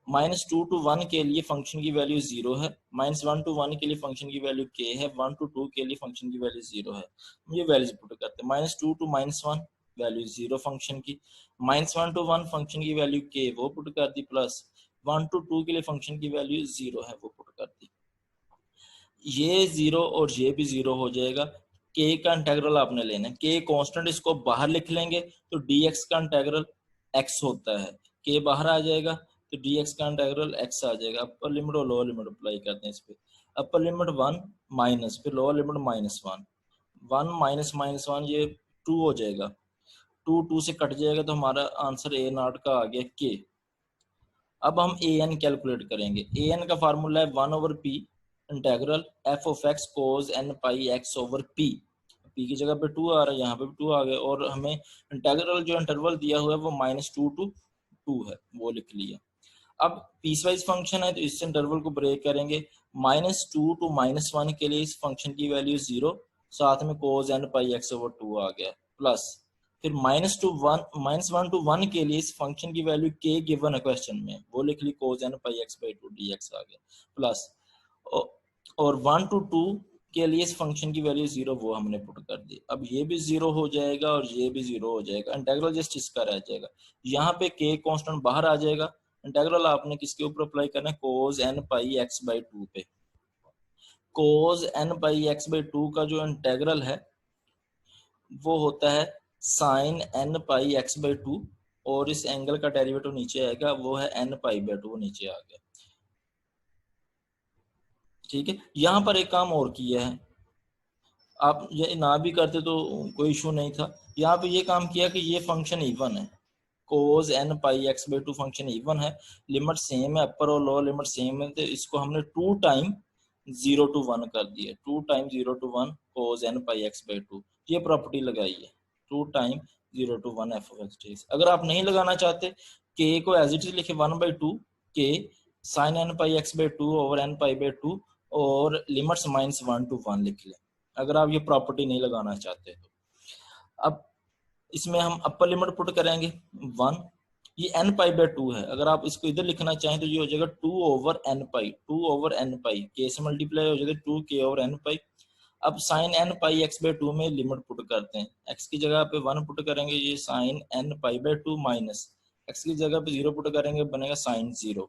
-2 to 1 के लिए फंक्शन की वैल्यू 0 है, -1 to 1 के लिए फंक्शन की वैल्यू k है, 1 to 2 के लिए फंक्शन की वैल्यू 0 है। ये वैल्यूज पुट करते हैं, -2 to -1 वैल्यू 0 फंक्शन की, -1 to 1 फंक्शन की वैल्यू k वो पुट कर दी, प्लस 1 to 2 के लिए फंक्शन की वैल्यू 0 है वो पुट कर दी। ये 0 और ये भी 0 हो जाएगा। k का इंटेग्रल आपने लेना है, k कांस्टेंट, इसको बाहर लिख लेंगे तो dx का इंटेग्रल x होता है, k बाहर आ जाएगा तो dx का इंटेग्रल x आ जाएगा। अपर लिमिट और लोअर लिमिट अप्लाई करते हैं इस पे, अपर लिमिट 1 माइनस फिर लोअर लिमिट -1, 1 माइनस -1 ये 2 हो जाएगा, 2 से कट जाएगा तो हमारा आंसर ए नॉट का आ गया k। अब हम ए एन कैलकुलेट करेंगे, ए एन का फार्मूला है 1/p integral F of x cos N pi x over P, P की जगह पे 2 आ रहा है, यहाँ पे भी 2 आ गया, और हमें इंटेग्रल जो इंटरवल दिया हुआ है वो -2 to 2 है वो लिख लिया। अब पीस वाइज फंक्शन है तो इस इंटरवल को ब्रेक करेंगे, -2 to -1 के लिए इस फंक्शन की वैल्यू 0, साथ में कोस एन पाई एक्स ओवर 2 आ गया, प्लस फिर -1 to 1 के लिए इस फंक्शन की वैल्यू k गिवन है क्वेश्चन में वो लिख ली, cos N pi x by 2 dx आ गया, प्लस और 1 to 2 के लिए इस फंक्शन की वैल्यू 0 वो हमने पुट कर दी। अब ये भी 0 हो जाएगा और ये भी 0 हो जाएगा, इंटेग्रल जस्ट इसका रह जाएगा, यहाँ पे k कांस्टेंट बाहर आ जाएगा, इंटेग्रल आपने किसके ऊपर अप्लाई करना है, cos N pi x by 2 पे। Cos N pi x by 2 का जो इंटेग्रल है वो होता है sine N pi x by 2, और इस एंगल का डेरिवेटिव नीचे आएगा वो है एन पाई बाई 2, नीचे आ गया। ठीक है, यहाँ पर एक काम और किया है, आप ये ना भी करते तो कोई इशू नहीं था, यहाँ पे ये काम किया कि ये फंक्शन इवन है, cos N pi x by 2 function even है, लिमिट सेम है, अपर और लोअर लिमिट सेम है, तो इसको हमने 2 टाइम 0 to 1 कर दिया, 2 time 0 to 1 cos N pi x by 2, ये प्रॉपर्टी लगाई है, 2 time 0 to 1 F of X. अगर आप नहीं लगाना चाहते, के को एज इट इज लिखे 1/2 के sine N pi x by 2 over N pi by 2, और लिमिट्स -1 to 1 लिख लें, अगर आप ये प्रॉपर्टी नहीं लगाना चाहते तो। अब इसमें हम अपर लिमिट पुट करेंगे 1, ये एन पाई बाई 2 है, अगर आप इसको इधर लिखना चाहें तो ये हो जाएगा 2 ओवर एन पाई, 2 ओवर एन पाई, के से मल्टीप्लाई हो जाएगा 2 के ओवर एन पाई। अब sine N pi x by 2 में लिमिट पुट करते हैं, एक्स की जगह पे 1 पुट करेंगे, ये sine N pi by 2 X एक्स की जगह पे 0 पुट करेंगे, बनेगा sine 0,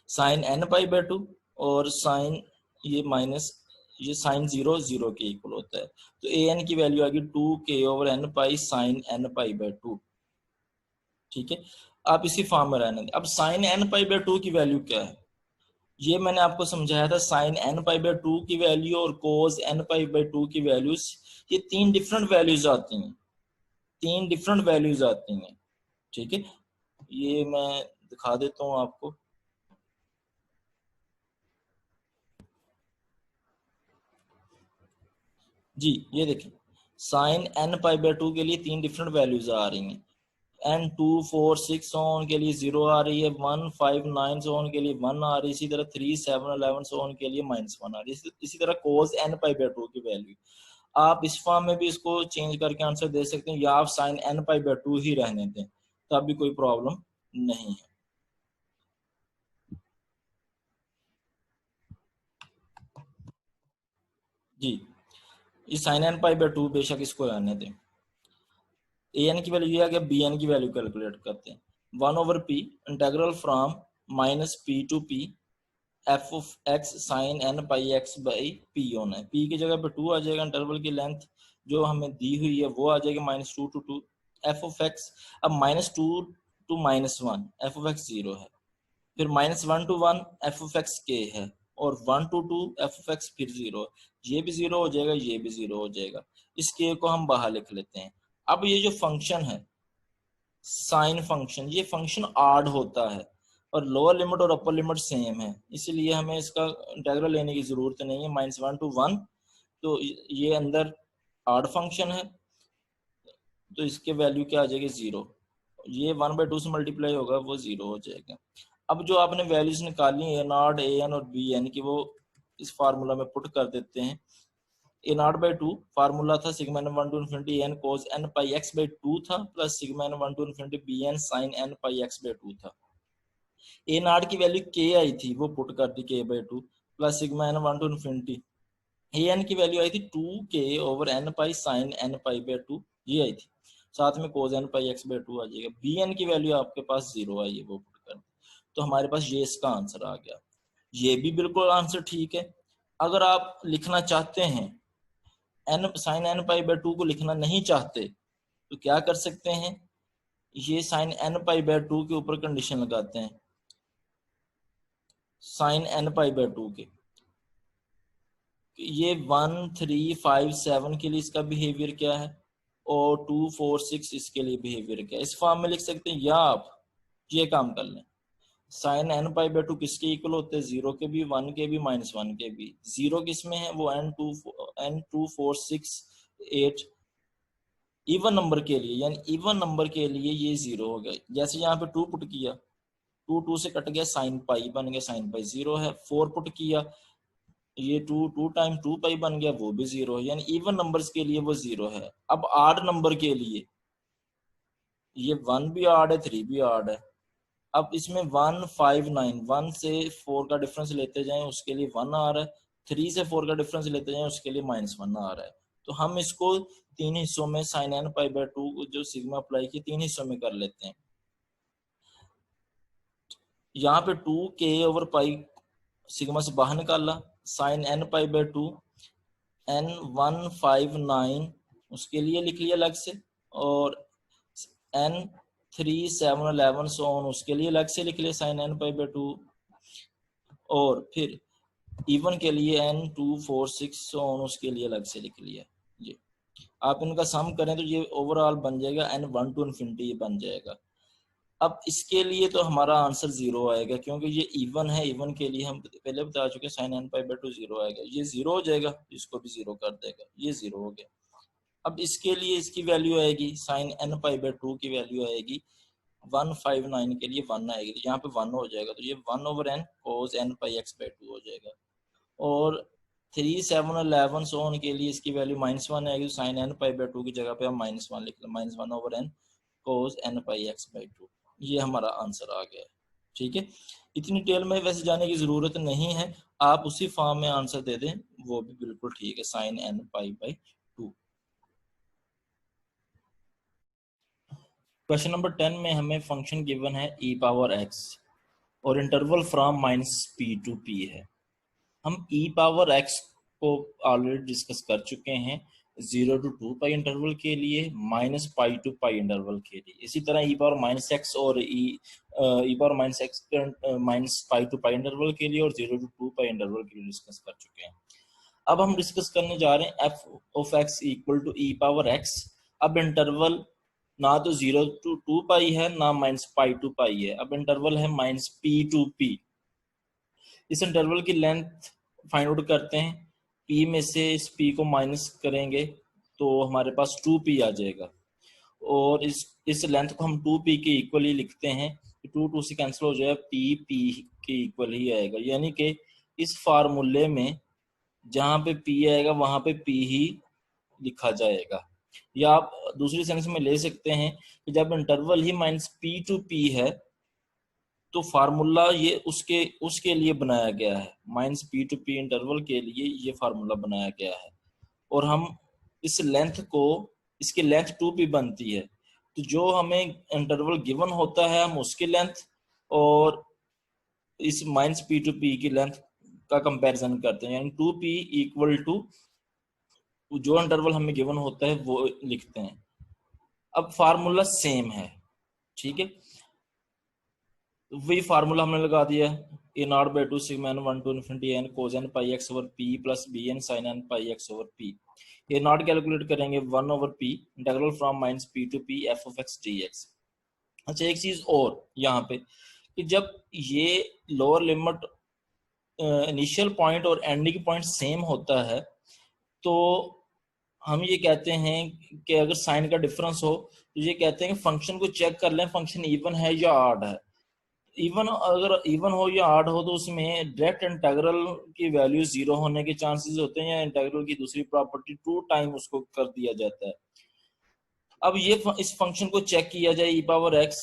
sine N pi by 2, और साइन ये माइनस ये साइन 0 0 के इक्वल होता है, तो ए एन की वैल्यू आ गई 2 के over N pi sine N pi by 2। ठीक है, आप इसी फॉर्म में रहने दें। अब साइन एन पाई बाई 2 की वैल्यू क्या है, ये मैंने आपको समझाया था, साइन एन पाई बाई 2 की वैल्यू और कोस एन पाई बाई 2 की वैल्यूज, ये 3 डिफरेंट वैल्यूज आती हैं, 3 डिफरेंट वैल्यूज आती हैं। ठीक है, ये मैं दिखा देता हूँ आपको, जी ये देखिए, साइन एन पाई बाई 2 के लिए 3 डिफरेंट वैल्यूज आ रही हैं, एन 2 4 6 सोन के लिए 0 आ रही है, 1 5 9 सोन के लिए 1 आ रही है, इसी तरह 3 7 11 सोन के लिए -1 आ रही है, इसी तरह कोस एन पाई बाई 2 की वैल्यू आप इस फॉर्म में भी इसको चेंज करके आंसर दे सकते हैं, या आप साइन एन पाई बाई 2 ही रहने दें, तब भी कोई प्रॉब्लम नहीं है। जी, ये साइन एन पाई बाई 2 बेशक इसको रहने दें। ए एन की वैल्यू ये आ गया, बी एन की वैल्यू कैलकुलेट करते हैं, 1 over p integral from minus p to p f of x sin n pi x by p होना है। p की जगह पे 2 आ जाएगा, इंटरवल की लेंथ जो हमें दी हुई है वो आ जाएगी -2 to 2 f of x। अब -2 to -1 f of x 0 है, फिर -1 to 1 f of x k है, और 1 to 2 f of x फिर 0 है। ये भी 0 हो जाएगा, ये भी 0 हो जाएगा। इस k को हम बाहर लिख लेते हैं। अब ये जो फंक्शन है साइन फंक्शन, ये फंक्शन आड होता है और लोअर लिमिट और अपर लिमिट सेम है, इसलिए हमें इसका इंटीग्रल लेने की जरूरत नहीं है। -1 to 1, तो ये अंदर आड फंक्शन है, तो इसके वैल्यू क्या आ जाएगी 0। ये 1/2 से मल्टीप्लाई होगा, वो 0 हो जाएगा। अब जो आपने वैल्यूज निकाली ए नॉट, ए एन और बी एन की, वो इस फार्मूला में पुट कर देते हैं। ए नॉट बाई 2 फार्मूला था sigma N 1 to infinity n cos n pi x by 2 था, plus sigma N 1 to infinity b n sin n pi x by 2 था। ए नॉट की वैल्यू के आई थी, वो पुट कर दी के by 2, plus sigma N 1 to infinity a N की वैल्यू आई थी 2k over n pi sin n pi by 2, ये आई थी, साथ में cos n pi x by 2 आ जाएगा। बी एन की वैल्यू आपके पास 0 आई है, वो पुट कर दी, तो हमारे पास ये इसका आंसर आ गया। ये भी बिल्कुल आंसर ठीक है। अगर आप लिखना चाहते हैं n sin n pi by 2 को लिखना नहीं चाहते तो क्या कर सकते हैं, ये sin n pi by 2 के ऊपर कंडीशन लगाते हैं, sin n pi by 2 के, ये 1 3 5 7 के लिए इसका बिहेवियर क्या है और 2 4 6 इसके लिए बिहेवियर क्या है, इस फॉर्म में लिख सकते हैं। या आप ये काम कर लें, साइन n पाई बाई 2 किसके इक्वल होते हैं, 0 के भी, 1 के भी, -1 के भी। 0 किसमें है, वो n2 4 6 8 इवन नंबर के लिए, यानी इवन नंबर के लिए ये 0 हो गया। जैसे यहाँ पे 2 पुट किया, 2 से कट गया, साइन पाई बन गया, साइन पाई 0 है। 4 पुट किया, ये 2 टाइम 2 पाई बन गया, वो भी 0 है, यानी इवन नंबर्स के लिए वो 0 है। अब आड नंबर के लिए ये 1 भी आड है, 3 भी आड है। अब इसमें 1 5 9, 1 से 4 का डिफरेंस लेते जाएं, उसके लिए 1 आ रहा है, 3 से 4 का डिफरेंस लेते जाएं, उसके लिए -1 आ रहा है। तो हम इसको 3 हिस्सों में sin n पाई बाई 2 जो सिग्मा अप्लाई की 3 हिस्सों में कर लेते हैं। यहाँ पे 2k ओवर पाई सिग्मा से बाहर निकाला, sin n pi by 2 n 1 5 9 उसके लिए लिख लिया अलग से, और n 3 7 11 सो ऑन उसके लिए अलग से लिख लिया sin n पाई बाई 2, और फिर इवन के लिए n 2 4 6 सो ऑन उसके लिए अलग से लिख लिया। ये आप इनका सम करें तो ये ओवरऑल बन जाएगा n 1 to infinity, ये बन जाएगा। अब इसके लिए तो हमारा आंसर 0 आएगा, क्योंकि ये इवन है, इवन के लिए हम पहले बता चुके हैं sin n पाई बाई 2 0 आएगा, ये 0 हो जाएगा, इसको भी 0 कर देगा, ये 0 हो गया। अब इसके लिए इसकी वैल्यू आएगी, sin n पाई बाई 2 की वैल्यू आएगी 159 के लिए 1 आएगी, तो यहाँ पे 1 हो जाएगा, तो ये 1 over n cos n pi x by 2 हो जाएगा। और 3 7 11 सो ऑन के लिए इसकी वैल्यू -1 आएगी, sin n पाई बाई 2 की जगह पे हम -1 लिख लें, -1 over n cos n pi x by 2, ये हमारा आंसर आ गया है। ठीक है, इतनी डिटेल में वैसे जाने की जरूरत नहीं है, आप उसी फॉर्म में आंसर दे दें, वो भी बिल्कुल ठीक है, sin n pi by 2। Question number 10 में हमें फंक्शन गिवन है e पावर x और interval from -p to p है। हम e पावर x को ऑलरेडी डिस्कस कर चुके हैं 0 to 2 पाई इंटरवल के लिए, -π to π इंटरवल के लिए। इसी तरह e पावर -x और e पावर -π to π इंटरवल के लिए और 0 to 2 पाई इंटरवल के लिए डिस्कस कर चुके हैं। अब हम डिस्कस करने जा रहे हैं f of x equal to e power x। अब इंटरवल ना तो 0 to 2 पाई है, ना -π to π है, अब इंटरवल है -p to p। इस इंटरवल की लेंथ फाइंड आउट करते हैं, p में से इस p को माइनस करेंगे तो हमारे पास 2p आ जाएगा, और इस लेंथ को हम 2p के इक्वल ही लिखते हैं, 2 से कैंसिल हो जाएगा, p के इक्वल ही आएगा, यानी कि इस फार्मूले में जहां पे p आएगा वहां पे p ही लिखा जाएगा। या आप दूसरी सेंस में ले सकते हैं कि जब interval he -p to p है तो फार्मूला ये उसके लिए बनाया गया है, -p to p इंटरवल के लिए ये फार्मूला बनाया गया है। और हम इस लेंथ को, इसकी लेंथ 2p बनती है, तो जो हमें इंटरवल गिवन होता है हम उसकी लेंथ और इस माइनस पी टू पी की लेंथ का कंपैरिजन करते हैं, यानी 2p इक्वल टू जो इंटरवल हमें गिवन होता है वो लिखते हैं। अब फार्मूला सेम है, ठीक है, वही फार्मूला हमने लगा दिया, a not by two sigma N 1 to infinity n cos N pi x over p plus B N sine N pi x over p. A naught calculate करेंगे 1 over p integral from minus p to p f of x d x. अच्छा, एक चीज और यहाँ पे कि जब ये लोअर लिमिट इनिशियल पॉइंट और एंडिंग पॉइंट सेम होता है तो हम ये कहते हैं कि अगर साइन का डिफरेंस हो तो ये कहते हैं कि फंक्शन को चेक कर लें फंक्शन इवन है या ऑड है। इवन, अगर इवन हो या ऑड हो तो उसमें डायरेक्ट इंटीग्रल की वैल्यू 0 होने के चांसेस होते हैं, या इंटीग्रल की दूसरी प्रॉपर्टी 2 टाइम उसको कर दिया जाता है। अब ये इस फंक्शन को चेक किया जाए e पावर x,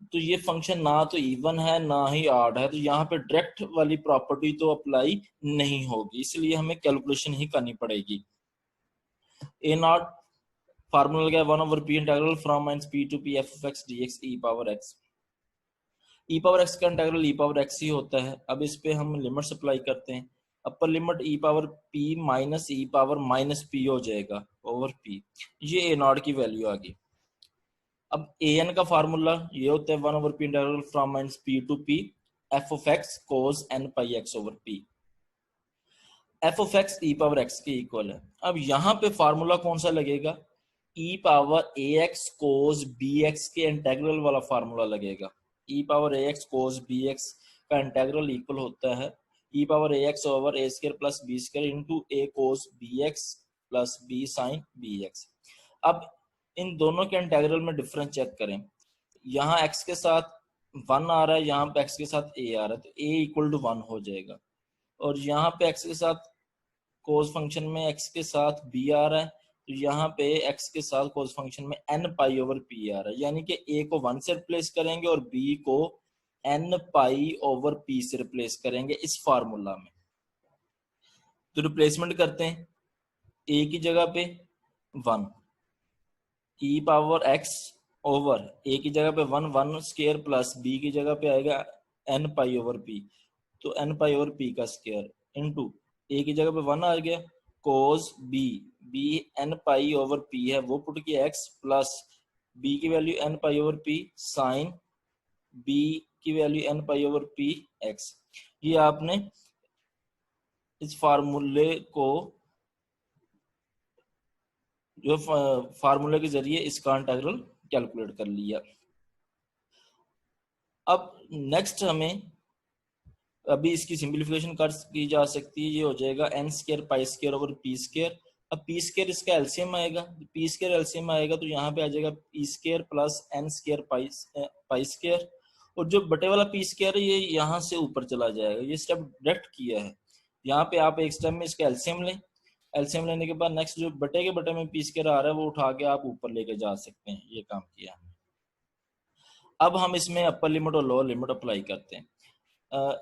तो ये फंक्शन ना तो इवन है ना ही ऑड है, तो यहाँ पे डायरेक्ट वाली प्रॉपर्टी तो अप्लाई नहीं होगी, इसलिए हमें कैलकुलेशन ही करनी पड़ेगी। ए नॉट फार्मूला क्या है, 1 over p integral from minus p to p f of x d x e power x. E power x का इंटीग्रल ई पावर एक्स ही होता है। अब इस पे हम लिमिट्स अप्लाई करते हैं। अपर लिमिट ई power p minus e power minus P हो जाएगा ओवर पी, ये ए नॉट की वैल्यू आ गई। अब ए एन का फार्मूला ये होता है 1 over p integral from minus p to p f of x cos N pi x over p. F of x e power x के इक्वल है। अब यहाँ पे फार्मूला कौन सा लगेगा, e power a x cos b x के integral वाला फार्मूला लगेगा। E power a x cos b x का इंटीग्रल इक्वल होता है e power a x over a square plus B square into a cos b x plus b sine b x. अब इन दोनों के integral में difference check करें, यहाँ x के साथ 1 आ रहा है, यहाँ पे x के साथ a आ रहा है, तो a इक्वल टू 1 हो जाएगा। और यहाँ पे x के साथ कोस फंक्शन में x के साथ b आ रहा है, तो यहाँ पे x के साथ कोस फंक्शन में n पाई ओवर p आ रहा है, यानी कि a को 1 से रिप्लेस करेंगे और b को n पाई ओवर p से रिप्लेस करेंगे इस फार्मूला में। तो रिप्लेसमेंट करते हैं, a की जगह पे 1, ई पावर एक्स ओवर ए की जगह पे 1 स्क्वायर प्लस बी की जगह पे आएगा एन पाई ओवर पी, तो एन पाई ओवर पी का स्क्वायर इंटू ए की जगह पे 1 आ गया cos b, b n pi over p है वो पुट किया एक्स प्लस बी की value n pi over p sine b की value n pi over p x. ये आपने इस फार्मूले को जो फार्मूले के जरिए इसका इंटीग्रल कैलकुलेट कर लिया। अब नेक्स्ट हमें अभी इसकी सिंपलीफिकेशन कर की जा सकती है, ये हो जाएगा n square pi square over p square. अब पी स्क्वायर इसका एलसीएम आएगा, पी स्क्वायर एलसीएम आएगा तो यहाँ पे आ जाएगा p square plus n square pi square, और जो बटे वाला पी स्क्वायर है ये यहाँ से ऊपर चला जाएगा, ये स्टेप डायरेक्ट किया है। यहाँ पे आप एक स्टेप में इसका एलसीएम लें, एलसीएम लेने के बाद नेक्स्ट जो बटे के बटे में पी स्क्वायर आ रहा है वो उठा के आप ऊपर लेके जा सकते हैं, ये काम किया हमने। अब हम इसमें अपर लिमिट और लोअर लिमिट अप्लाई करते हैं।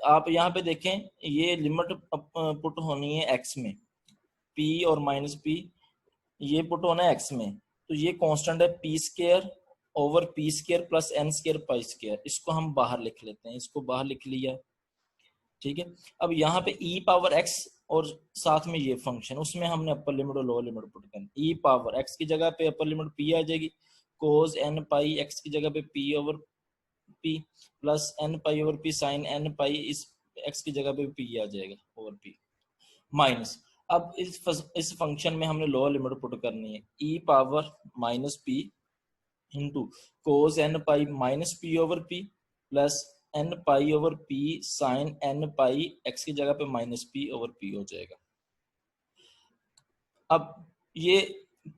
आप यहाँ पे देखें ये लिमिट पुट होनी है x में, p और माइनस p ये पुट होना है x में, तो ये कांस्टेंट है p square over p square plus n square pi square, इसको हम बाहर लिख लेते हैं, इसको बाहर लिख लिया, ठीक है। अब यहाँ पे e पावर x और साथ में ये फंक्शन, उसमें हमने अपर लिमिट और लोअर लिमिट पुट करनी। e पावर x की जगह पे अपर लिमिट p आ जाएगी, कोस n पाई x की जगह पे p over p plus n pi over p sine n pi, इस x की जगह पे p आ जाएगा ओवर p माइनस। अब इस फंक्शन में हमने लोअर लिमिट पुट करनी है, e power minus p into cos n pi minus p over p plus n pi over p sine n pi, x की जगह पे माइनस p ओवर p हो जाएगा। अब ये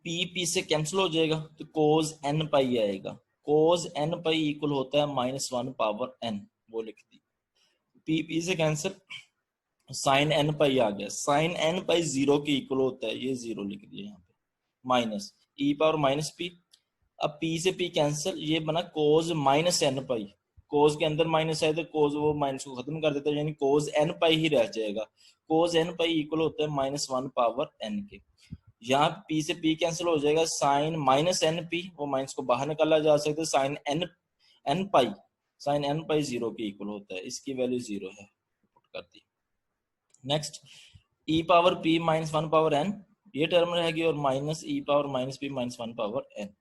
p से कैंसिल हो जाएगा तो कोस n पाई आएगा, कोस n पाई इक्वल होता है -1 पावर n, वो लिख दी। p से कैंसिल, साइन n पाई आ गया, साइन n पाई 0 के इक्वल होता है, ये 0 लिख दिया यहाँ पे, minus e power minus p। अब p से p कैंसिल, ये बना कोस माइनस n पाई, कोस के अंदर माइनस है तो कोस वो माइनस को खत्म कर देता है, यानी कोस n पाई ही रह जाएगा, कोस n पाई इक्वल होता है -1 पावर n के। यहाँ पी से पी कैंसिल हो जाएगा, साइन माइनस एन पी, वो माइनस को बाहर निकाला जा सकता है, sine N n pi, sine N pi 0 के इक्वल होता है, इसकी वैल्यू 0 है, पुट कर दी। Next e power p minus 1 power n, ये टर्म रहेगी, और minus e power minus p minus 1 power n.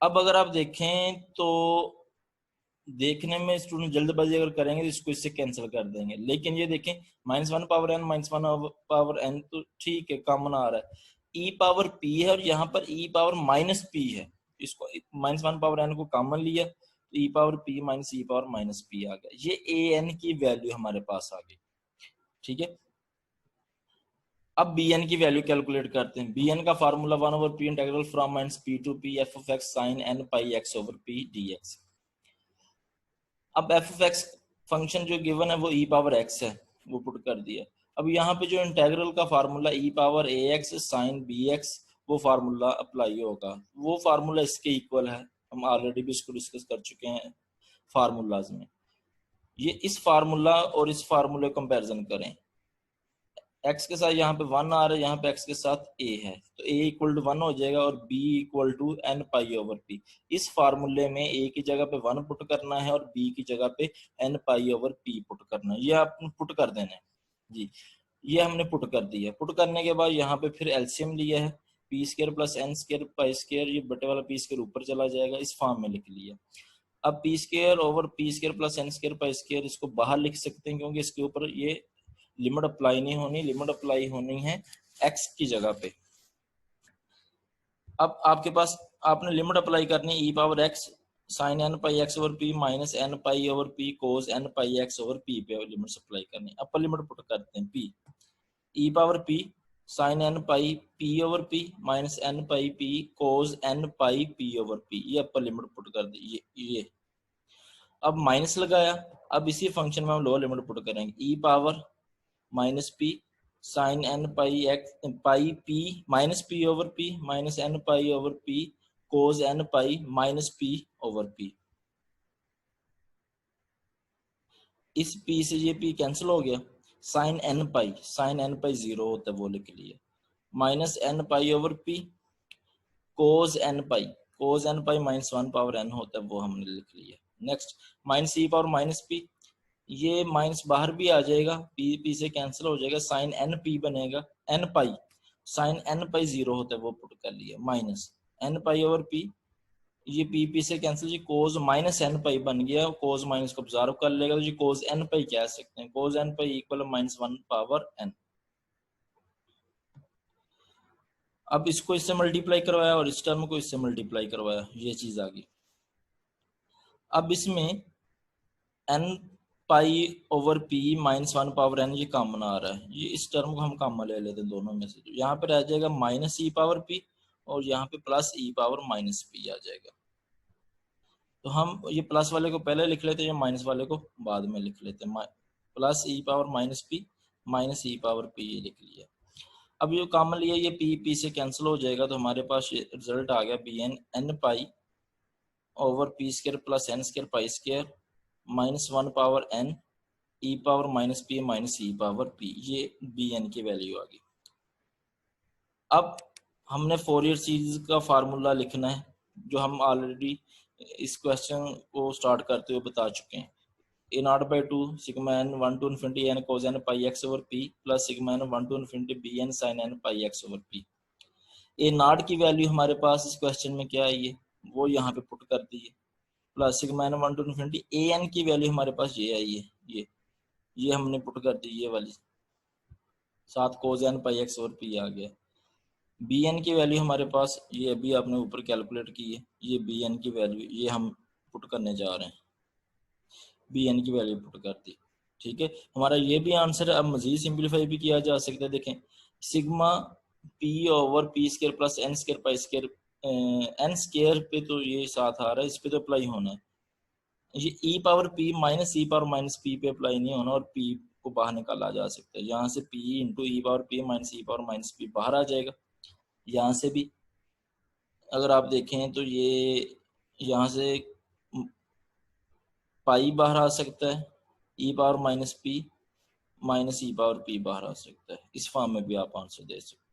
अब अगर आप देखें तो देखने में स्टूडेंट जल्दबाजी अगर करेंगे तो इसको इससे कैंसिल कर देंगे, लेकिन ये देखें minus 1 power n minus 1 power n तो ठीक है, कॉमन आ रहा है, ई पावर पी है और यहाँ पर ई पावर माइनस पी है, इसको माइनस 1 पावर एन को कॉमन लिया तो ई power p minus e power minus P आ गया, ये ए एन की वैल्यू हमारे पास आ गई। ठीक है, अब बी एन की वैल्यू कैलकुलेट करते हैं। बी एन का formula 1 over p integral from minus p to p f of x sine N pi x over p d x. अब एफ ऑफ एक्स फंक्शन जो गिवन है वो ई power x है, वो put कर दिया। अब यहाँ पे जो इंटीग्रल का formula E power a x sign b x, वो फार्मूला अप्लाई होगा, वो फार्मूला इसके इक्वल है, हम ऑलरेडी भी इसको डिस्कस कर चुके हैं फार्मूलाज में। ये इस फार्मूला और इस फार्मूले कंपैरिजन करें, x के साथ यहाँ पे 1 आ रहा है, यहाँ पे x के साथ a है, तो a इक्वल टू 1 हो जाएगा और b equal to n pi over p। इस फार्मूले में a की जगह पे 1 पुट करना है और b की जगह पे n pi over p put करना है, ये आपने पुट कर देना है जी। ये हमने पुट कर दिया, पुट करने के बाद यहाँ पे फिर एलसीएम लिया है, p square plus n square pi square, ये बटे वाला पी स्क्र ऊपर चला जाएगा, इस फॉर्म में लिख लिया। अब p square over p square plus n square pi square, इसको बाहर लिख सकते हैं क्योंकि इसके ऊपर ये लिमिट अप्लाई नहीं होनी, लिमिट अप्लाई होनी है x की जगह पे। अब आपके पास आपने लिमिट अप्लाई करनी है e power x sine N pi x over p minus n pi over p cos N pi x over p पे लिमिट अप्लाई करनी। अपर लिमिट पुट करते हैं, p e power p sine N pi p over p minus n pi p cos N pi p over p, ये अपर limit put कर दी। ये अब minus लगाया, अब इसी फंक्शन में हम लोअर लिमिट पुट करेंगे, e power minus p sine N pi x pi p minus p over p minus n pi over p cos N pi minus p over p. इस p से ये P cancel हो गया, sign N pi 0 होता है, वो लिख लिया, minus n pi over p cos N pi minus 1 power n होता है, वो हमने लिख लिया। Next minus e power minus p, ये माइनस बाहर भी आ जाएगा, पी पी से कैंसिल हो जाएगा, साइन एन पी बनेगा, n pi sine N pi 0 होता है, वो पुट कर लिया, minus n pi over p, ये पी पी से कैंसिल, जी कोस माइनस एन पाई बन गया, कोस माइनस को ऑब्जर्व कर लेगा, तो जी कोस एन पाई कह सकते हैं, cos N pi equal minus 1 power n. अब इसको इससे मल्टीप्लाई करवाया और इस टर्म को इससे मल्टीप्लाई करवाया, ये चीज आ गई। अब इसमें n pi over p minus 1 power n ये कॉमन आ रहा है, ये इस टर्म को हम कॉमन ले लेते हैं दोनों में से, तो यहाँ पे रह जाएगा माइनस ई पावर पी और यहाँ पे प्लस ई पावर माइनस पी आ जाएगा। तो हम ये प्लस वाले को पहले लिख लेते हैं, माइनस वाले को बाद में लिख लेते हैं, प्लस ई power minus p minus e power p, ये लिख लिया। अब ये कॉमन लिया, ये पी पी से कैंसिल हो जाएगा, तो हमारे पास ये रिजल्ट आ गया B n n pi over p square plus n square pi square minus 1 power n e power minus p minus e power p, ये बी एन की वैल्यू आ गई। अब हमने फोरियर सीरीज का फार्मूला लिखना है, जो हम ऑलरेडी इस क्वेश्चन को स्टार्ट करते हुए बता चुके हैं, a not by 2 sigma N 1 to infinity n cos N pi x over p plus sigma N 1 to infinity b N sine N pi x over p. A naught की value हमारे पास इस question में क्या है, ये वो यहाँ पे पुट कर दी है, plus sigma N 1 to infinity A N की वैल्यू हमारे पास ये आई है, ये हमने पुट कर दी, ये वाली 7 cos N pi x over p आ गया। बी एन की वैल्यू हमारे पास ये अभी आपने ऊपर कैलकुलेट की है, ये बी एन की वैल्यू ये हम पुट करने जा रहे हैं, बी एन की वैल्यू पुट कर दी। ठीक है, हमारा ये भी आंसर है। अब मजीद सिंप्लीफाई भी किया जा सकता है, देखें sigma p over p square plus n square pi square, n square पे तो ये साथ आ रहा है, इस पे तो अप्लाई होना है, ये ई power p minus e power minus P पे अप्लाई नहीं होना, और पी को बाहर निकाला जा सकता है, यहाँ से पी इंटू ई power p minus e power minus P बाहर आ जाएगा। यहाँ से भी अगर आप देखें तो ये यहाँ से पाई बाहर आ सकता है, e power minus p minus e power P बाहर आ सकता है, इस फॉर्म में भी आप आंसर दे सकते हैं।